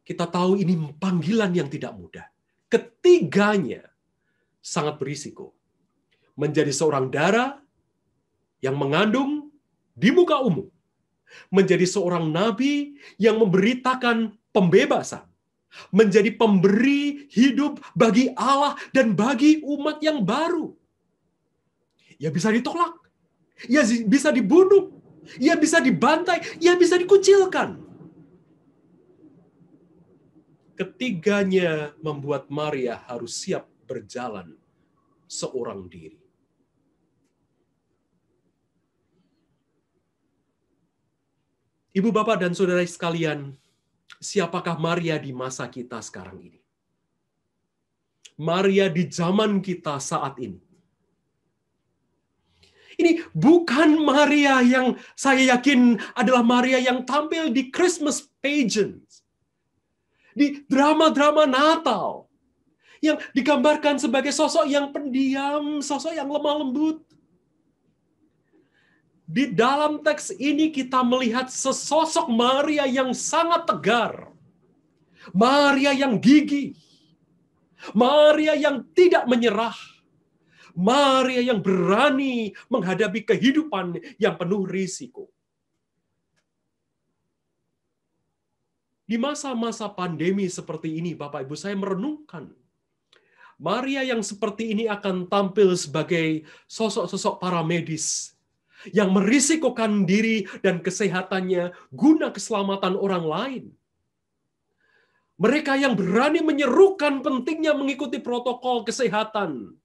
kita tahu ini panggilan yang tidak mudah. Ketiganya sangat berisiko. Menjadi seorang dara yang mengandung di muka umum. Menjadi seorang nabi yang memberitakan pembebasan. Menjadi pemberi hidup bagi Allah dan bagi umat yang baru. Ia bisa ditolak. Ia bisa dibunuh. Ia bisa dibantai. Ia bisa dikucilkan. Ketiganya membuat Maria harus siap berjalan seorang diri. Ibu, Bapak, dan saudara sekalian, siapakah Maria di masa kita sekarang ini? Maria di zaman kita saat ini. Ini bukan Maria yang saya yakin adalah Maria yang tampil di Christmas pageants. Di drama-drama Natal. Yang digambarkan sebagai sosok yang pendiam, sosok yang lemah lembut. Di dalam teks ini kita melihat sesosok Maria yang sangat tegar. Maria yang gigih. Maria yang tidak menyerah. Maria yang berani menghadapi kehidupan yang penuh risiko. Di masa-masa pandemi seperti ini, Bapak Ibu, saya merenungkan Maria yang seperti ini akan tampil sebagai sosok-sosok para medis yang merisikokan diri dan kesehatannya guna keselamatan orang lain. Mereka yang berani menyerukan pentingnya mengikuti protokol kesehatan.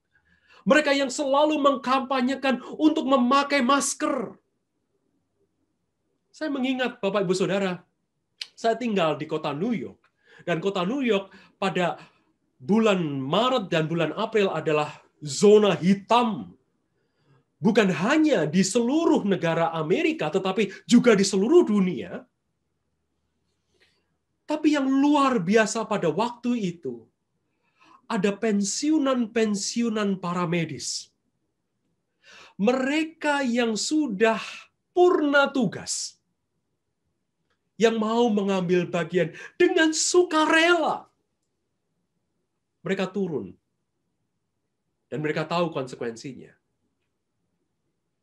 Mereka yang selalu mengkampanyekan untuk memakai masker. Saya mengingat, Bapak Ibu Saudara, saya tinggal di kota New York. Dan kota New York pada bulan Maret dan bulan April adalah zona hitam. Bukan hanya di seluruh negara Amerika, tetapi juga di seluruh dunia. Tapi yang luar biasa pada waktu itu, ada pensiunan-pensiunan para medis. Mereka yang sudah purna tugas, yang mau mengambil bagian dengan sukarela. Mereka turun. Dan mereka tahu konsekuensinya.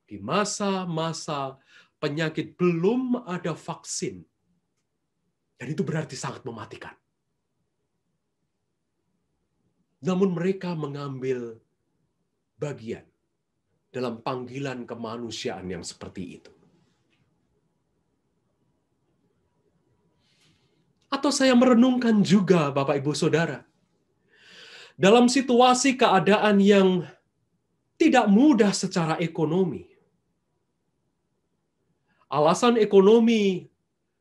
Di masa-masa penyakit belum ada vaksin. Dan itu berarti sangat mematikan. Namun mereka mengambil bagian dalam panggilan kemanusiaan yang seperti itu. Atau saya merenungkan juga, Bapak Ibu Saudara, dalam situasi keadaan yang tidak mudah secara ekonomi, alasan ekonomi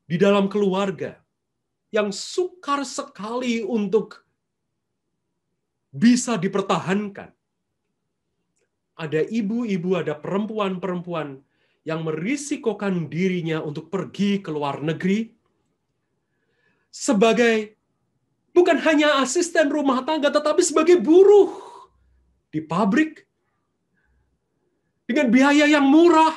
di dalam keluarga yang sukar sekali untuk bisa dipertahankan. Ada ibu-ibu, ada perempuan-perempuan yang merisikokan dirinya untuk pergi ke luar negeri sebagai bukan hanya asisten rumah tangga, tetapi sebagai buruh di pabrik dengan biaya yang murah,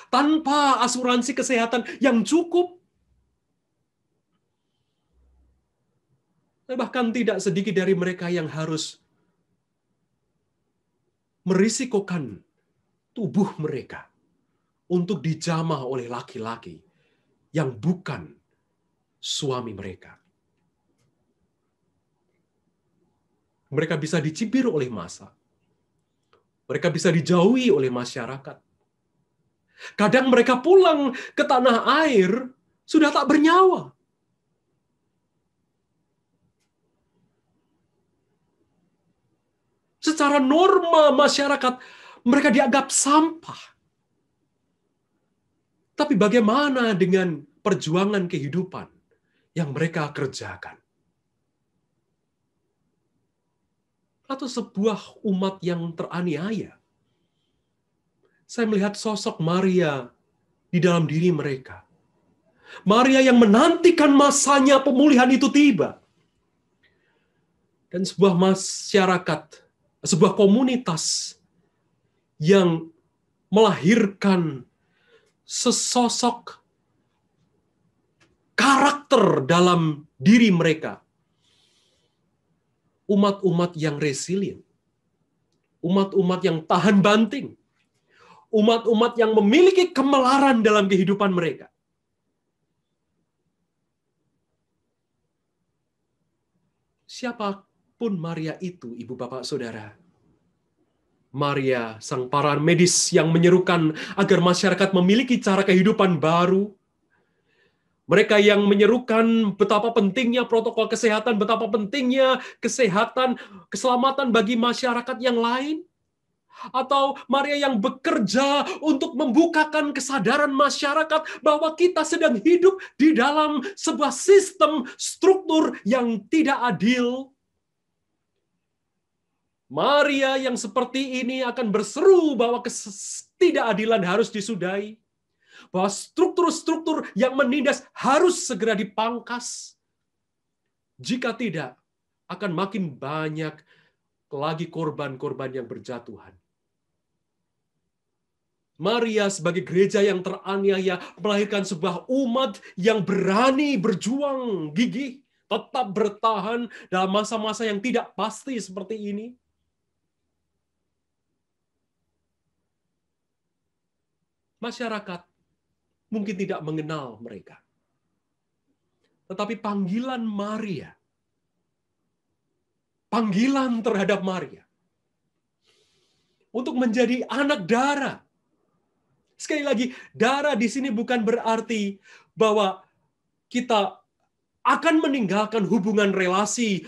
tanpa asuransi kesehatan yang cukup. Bahkan tidak sedikit dari mereka yang harus merisikokan tubuh mereka untuk dijamah oleh laki-laki yang bukan suami mereka. Mereka bisa dicibir oleh massa. Mereka bisa dijauhi oleh masyarakat. Kadang mereka pulang ke tanah air sudah tak bernyawa. Secara norma masyarakat, mereka dianggap sampah. Tapi bagaimana dengan perjuangan kehidupan yang mereka kerjakan? Atau sebuah umat yang teraniaya. Saya melihat sosok Maria di dalam diri mereka. Maria yang menantikan masanya pemulihan itu tiba. Dan sebuah masyarakat, sebuah komunitas yang melahirkan sesosok karakter dalam diri mereka. Umat-umat yang resilient. Umat-umat yang tahan banting. Umat-umat yang memiliki kemelaran dalam kehidupan mereka. Siapapun Maria itu, Ibu Bapak Saudara. Maria, sang paramedis yang menyerukan agar masyarakat memiliki cara kehidupan baru. Mereka yang menyerukan betapa pentingnya protokol kesehatan, betapa pentingnya kesehatan, keselamatan bagi masyarakat yang lain. Atau Maria yang bekerja untuk membukakan kesadaran masyarakat bahwa kita sedang hidup di dalam sebuah sistem struktur yang tidak adil. Maria yang seperti ini akan berseru bahwa ketidakadilan harus disudahi. Bahwa struktur-struktur yang menindas harus segera dipangkas. Jika tidak, akan makin banyak lagi korban-korban yang berjatuhan. Maria sebagai gereja yang teraniaya melahirkan sebuah umat yang berani berjuang gigih, tetap bertahan dalam masa-masa yang tidak pasti seperti ini. Masyarakat mungkin tidak mengenal mereka. Tetapi panggilan Maria, panggilan terhadap Maria untuk menjadi anak darah. Sekali lagi, darah di sini bukan berarti bahwa kita akan meninggalkan hubungan relasi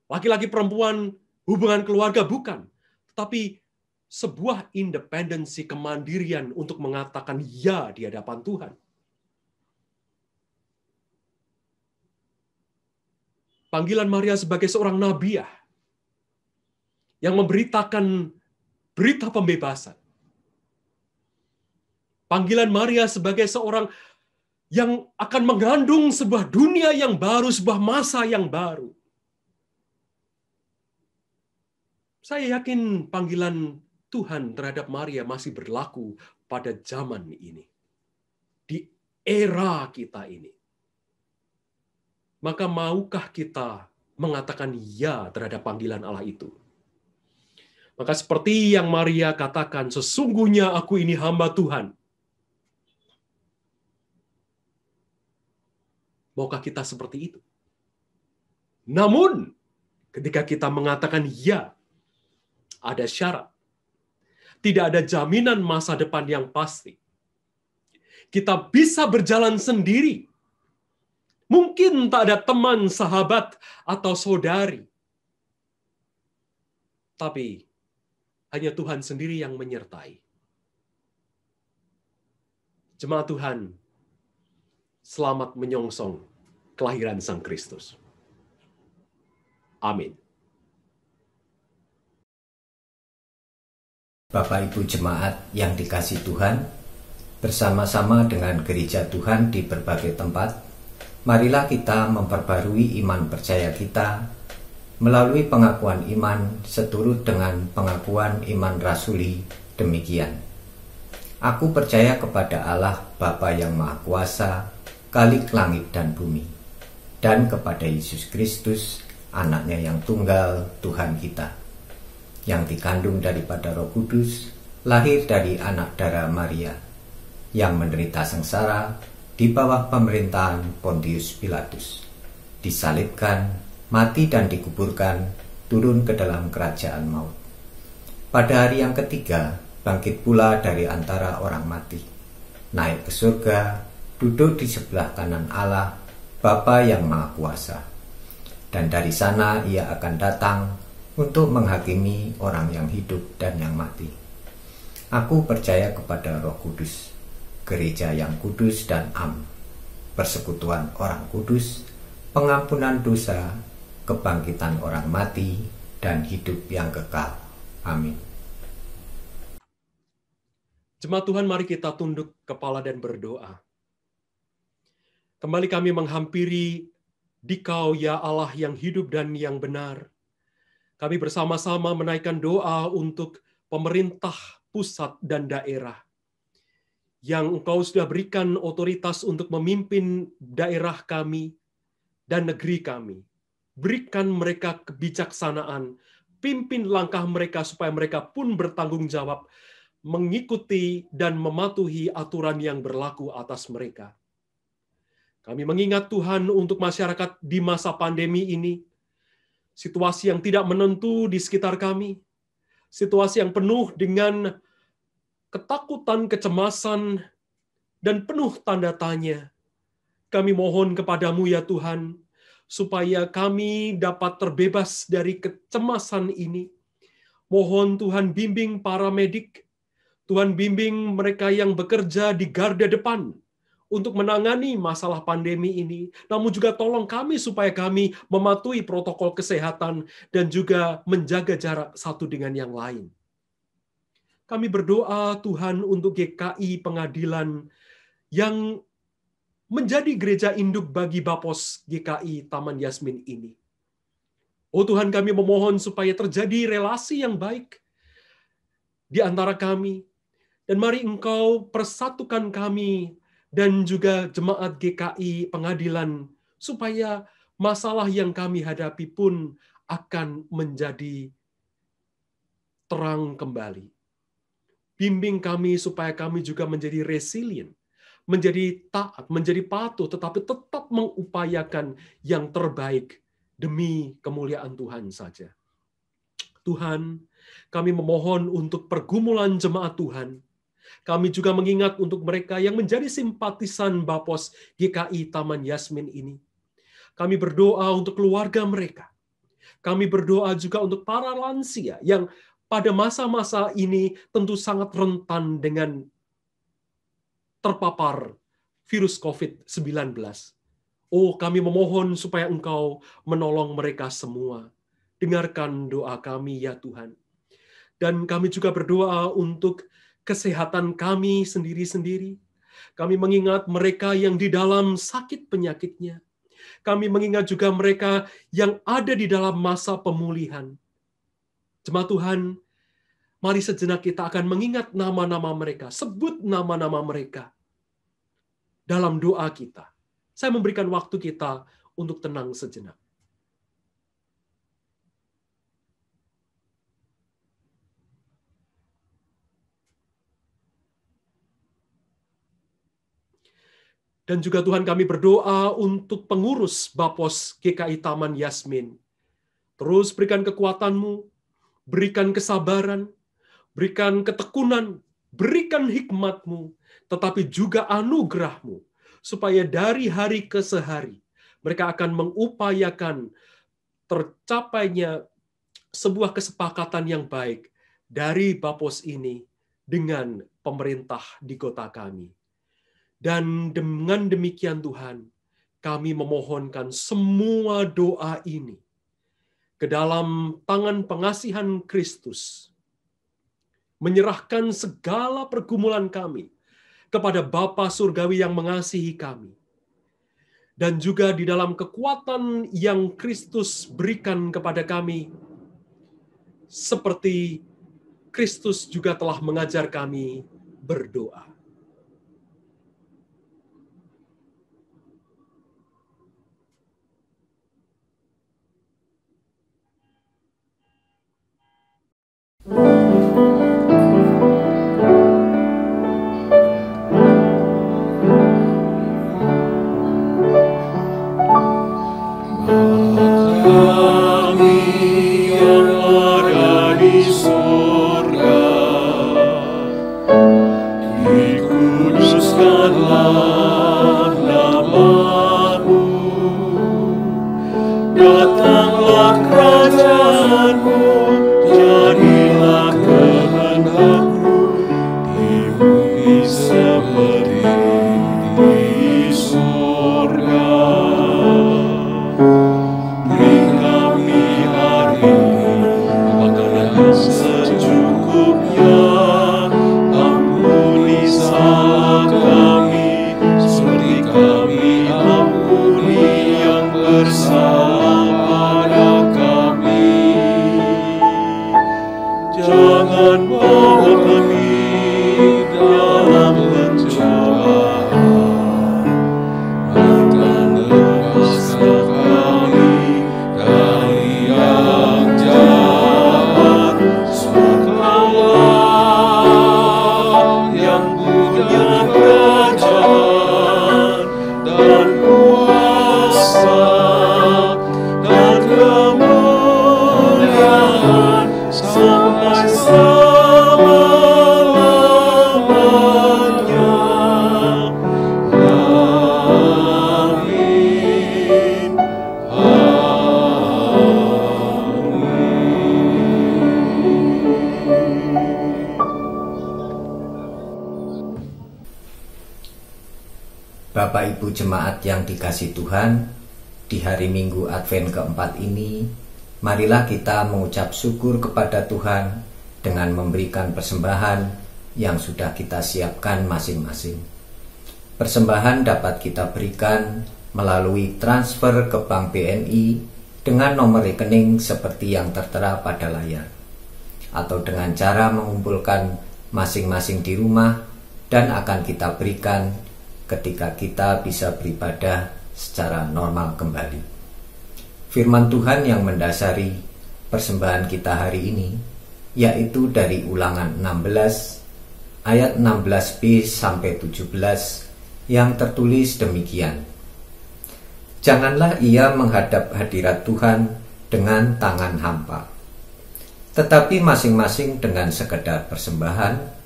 laki-laki perempuan, hubungan keluarga, bukan. Tetapi sebuah independensi, kemandirian untuk mengatakan ya di hadapan Tuhan. Panggilan Maria sebagai seorang nabiah yang memberitakan berita pembebasan. Panggilan Maria sebagai seorang yang akan mengandung sebuah dunia yang baru, sebuah masa yang baru. Saya yakin panggilan Tuhan terhadap Maria masih berlaku pada zaman ini. Di era kita ini. Maka maukah kita mengatakan ya terhadap panggilan Allah itu? Maka seperti yang Maria katakan, sesungguhnya aku ini hamba Tuhan. Maukah kita seperti itu? Namun, ketika kita mengatakan ya, ada syarat. Tidak ada jaminan masa depan yang pasti. Kita bisa berjalan sendiri. Mungkin tak ada teman, sahabat, atau saudari. Tapi hanya Tuhan sendiri yang menyertai. Jemaat Tuhan, selamat menyongsong kelahiran Sang Kristus. Amin. Bapak Ibu jemaat yang dikasihi Tuhan, bersama-sama dengan gereja Tuhan di berbagai tempat, marilah kita memperbarui iman percaya kita melalui pengakuan iman seturut dengan pengakuan iman rasuli demikian. Aku percaya kepada Allah Bapa yang Maha Kuasa, Khalik langit dan bumi, dan kepada Yesus Kristus, Anaknya yang tunggal, Tuhan kita, yang dikandung daripada Roh Kudus, lahir dari anak darah Maria, yang menderita sengsara di bawah pemerintahan Pontius Pilatus, disalibkan, mati dan dikuburkan, turun ke dalam kerajaan maut. Pada hari yang ketiga, bangkit pula dari antara orang mati, naik ke surga, duduk di sebelah kanan Allah, Bapa yang Maha Kuasa. Dan dari sana ia akan datang untuk menghakimi orang yang hidup dan yang mati. Aku percaya kepada Roh Kudus, gereja yang kudus dan am, persekutuan orang kudus, pengampunan dosa, kebangkitan orang mati, dan hidup yang kekal. Amin. Jemaat Tuhan, mari kita tunduk kepala dan berdoa. Kembali kami menghampiri Dikau, ya Allah yang hidup dan yang benar. Kami bersama-sama menaikkan doa untuk pemerintah pusat dan daerah, yang Engkau sudah berikan otoritas untuk memimpin daerah kami dan negeri kami. Berikan mereka kebijaksanaan, pimpin langkah mereka supaya mereka pun bertanggung jawab mengikuti dan mematuhi aturan yang berlaku atas mereka. Kami mengingat Tuhan untuk masyarakat di masa pandemi ini, situasi yang tidak menentu di sekitar kami, situasi yang penuh dengan ketakutan, kecemasan, dan penuh tanda tanya. Kami mohon kepadamu ya Tuhan, supaya kami dapat terbebas dari kecemasan ini. Mohon Tuhan bimbing para medik, Tuhan bimbing mereka yang bekerja di garda depan untuk menangani masalah pandemi ini. Namun juga tolong kami supaya kami mematuhi protokol kesehatan dan juga menjaga jarak satu dengan yang lain. Kami berdoa Tuhan untuk GKI Pengadilan yang menjadi gereja induk bagi Bapos GKI Taman Yasmin ini. Oh Tuhan, kami memohon supaya terjadi relasi yang baik di antara kami. Dan mari Engkau persatukan kami dan juga jemaat GKI Pengadilan, supaya masalah yang kami hadapi pun akan menjadi terang kembali. Bimbing kami supaya kami juga menjadi resilient, menjadi taat, menjadi patuh, tetapi tetap mengupayakan yang terbaik demi kemuliaan Tuhan saja. Tuhan, kami memohon untuk pergumulan jemaat Tuhan. Kami juga mengingat untuk mereka yang menjadi simpatisan Bapos GKI Taman Yasmin ini. Kami berdoa untuk keluarga mereka. Kami berdoa juga untuk para lansia yang pada masa-masa ini tentu sangat rentan dengan terpapar virus COVID-19. Oh, kami memohon supaya Engkau menolong mereka semua. Dengarkan doa kami ya Tuhan. Dan kami juga berdoa untuk kesehatan kami sendiri-sendiri. Kami mengingat mereka yang di dalam sakit penyakitnya. Kami mengingat juga mereka yang ada di dalam masa pemulihan. Jemaat Tuhan, mari sejenak kita akan mengingat nama-nama mereka, sebut nama-nama mereka dalam doa kita. Saya memberikan waktu kita untuk tenang sejenak. Dan juga Tuhan, kami berdoa untuk pengurus Bapos GKI Taman Yasmin. Terus berikan kekuatan-Mu, berikan kesabaran, berikan ketekunan, berikan hikmat-Mu, tetapi juga anugerah-Mu, supaya dari hari ke sehari Mereka akan mengupayakan tercapainya sebuah kesepakatan yang baik dari Bapos ini dengan pemerintah di kota kami. Dan dengan demikian Tuhan, kami memohonkan semua doa ini ke dalam tangan pengasihan Kristus, menyerahkan segala pergumulan kami kepada Bapa Surgawi yang mengasihi kami, dan juga di dalam kekuatan yang Kristus berikan kepada kami, seperti Kristus juga telah mengajar kami berdoa. Bapak Ibu jemaat yang dikasihi Tuhan, di hari Minggu Advent keempat ini, marilah kita mengucap syukur kepada Tuhan dengan memberikan persembahan yang sudah kita siapkan masing-masing. Persembahan dapat kita berikan melalui transfer ke Bank BNI dengan nomor rekening seperti yang tertera pada layar, atau dengan cara mengumpulkan masing-masing di rumah dan akan kita berikan ketika kita bisa beribadah secara normal kembali. Firman Tuhan yang mendasari persembahan kita hari ini, yaitu dari Ulangan 16 ayat 16b sampai 17 yang tertulis demikian. Janganlah ia menghadap hadirat Tuhan dengan tangan hampa, tetapi masing-masing dengan sekedar persembahan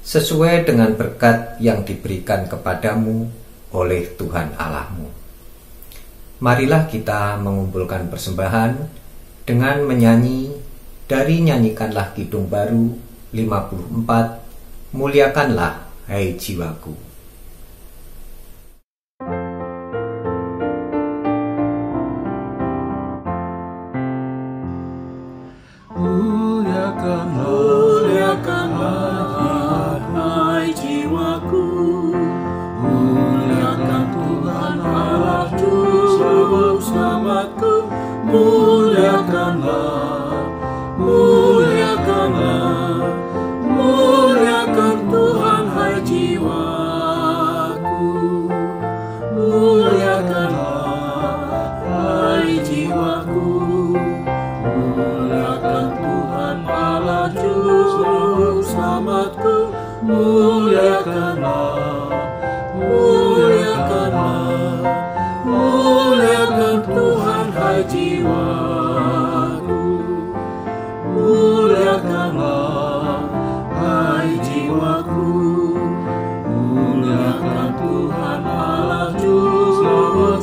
sesuai dengan berkat yang diberikan kepadamu oleh Tuhan Allahmu. Marilah kita mengumpulkan persembahan dengan menyanyi dari Nyanyikanlah Kidung Baru 54, Muliakanlah hai jiwaku.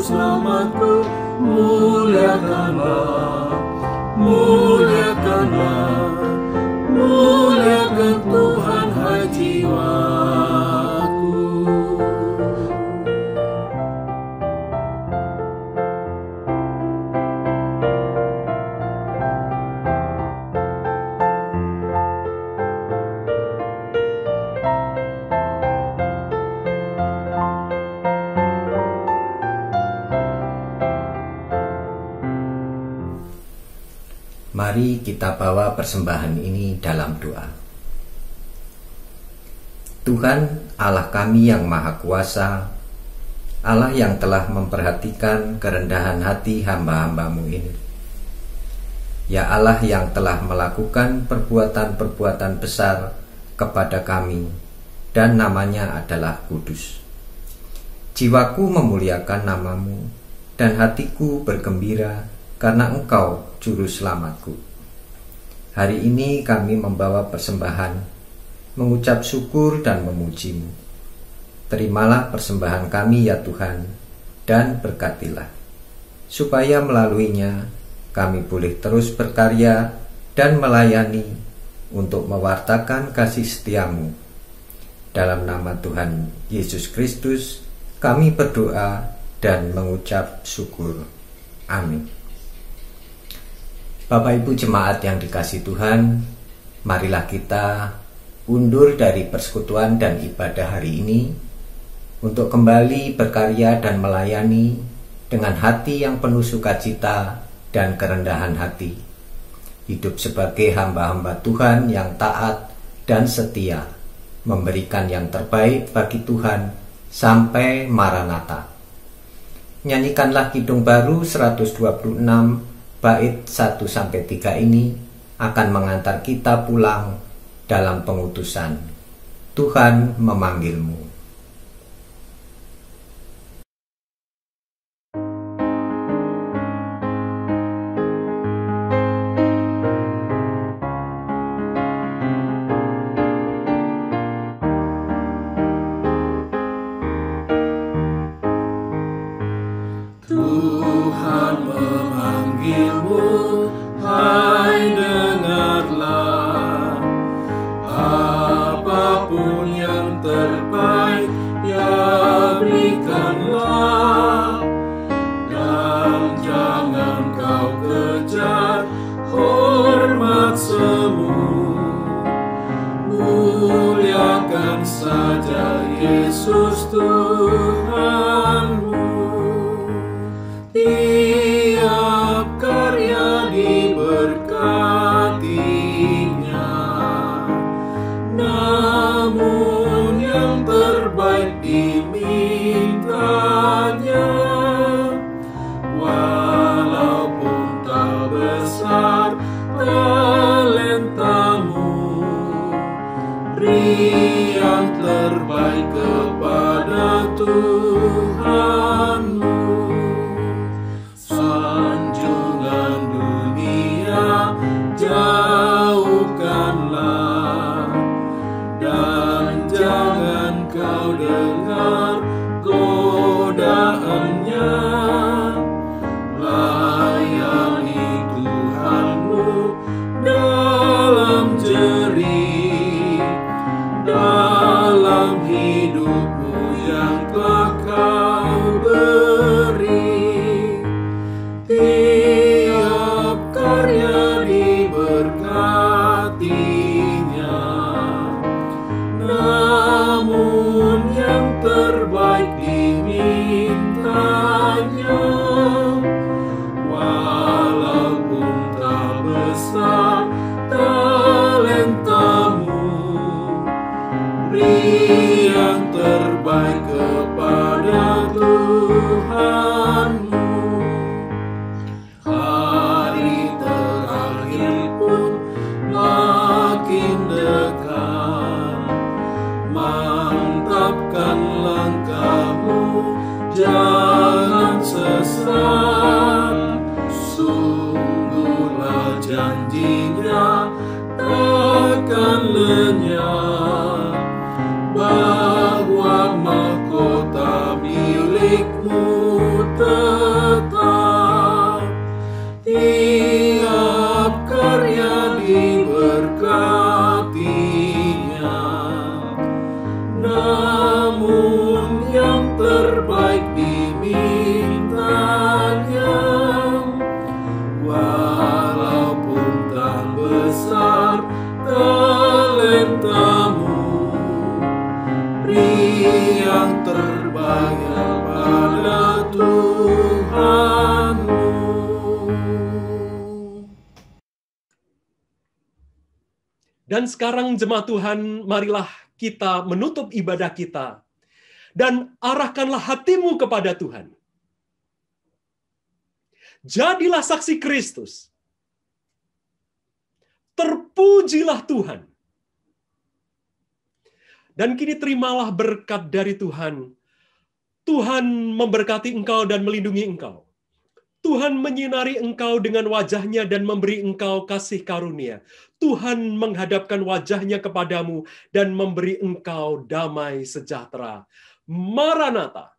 Selamat jiwaku. Mari kita bawa persembahan ini dalam doa. Tuhan Allah kami yang Maha Kuasa, Allah yang telah memperhatikan kerendahan hati hamba-hambamu ini. Ya Allah yang telah melakukan perbuatan-perbuatan besar kepada kami, dan namanya adalah kudus. Jiwaku memuliakan namamu, dan hatiku bergembira karena Engkau Juru Selamatku. Hari ini kami membawa persembahan, mengucap syukur dan memuji-Mu. Terimalah persembahan kami ya Tuhan, dan berkatilah, supaya melaluinya kami boleh terus berkarya dan melayani untuk mewartakan kasih setia-Mu. Dalam nama Tuhan Yesus Kristus, kami berdoa dan mengucap syukur. Amin. Bapak Ibu jemaat yang dikasihi Tuhan, marilah kita undur dari persekutuan dan ibadah hari ini untuk kembali berkarya dan melayani dengan hati yang penuh sukacita dan kerendahan hati. Hidup sebagai hamba-hamba Tuhan yang taat dan setia, memberikan yang terbaik bagi Tuhan sampai Maranatha. Nyanyikanlah Kidung Baru 126 bait 1-3 ini akan mengantar kita pulang dalam pengutusan. Tuhan memanggilmu. Tuhan memanggilmu, hai dengarlah. Apapun yang terbaik ya berikanlah, dan jangan kau kejar hormat semu. Muliakan saja Yesus Tuhanmu. Tiap karya diberkatinya, namun yang terbaik dimintanya. Walaupun tak besar talentamu, beri yang terbaik kepada Tuhanmu. Sanjungan dunia jauhkanlah, dan jangan kau dengar godaannya. Layani Tuhanmu dalam jerih, dalam hidupmu yang telah kau beri. Tiap karya diberkatinya, namun yang terbaik dimintanya. Walaupun tak besar talentamu, beri yang terbaik kepada Tuhanmu. Hari terakhir pun makin dekat, mantapkan langkahmu, jangan sesat. Sungguhlah janjinya takkan lenyap, bahwa mahkota Dan sekarang jemaat Tuhan, marilah kita menutup ibadah kita dan arahkanlah hatimu kepada Tuhan. Jadilah saksi Kristus. Terpujilah Tuhan. Dan kini terimalah berkat dari Tuhan. Tuhan memberkati engkau dan melindungi engkau. Tuhan menyinari engkau dengan wajahnya dan memberi engkau kasih karunia. Tuhan menghadapkan wajahnya kepadamu dan memberi engkau damai sejahtera. Maranatha.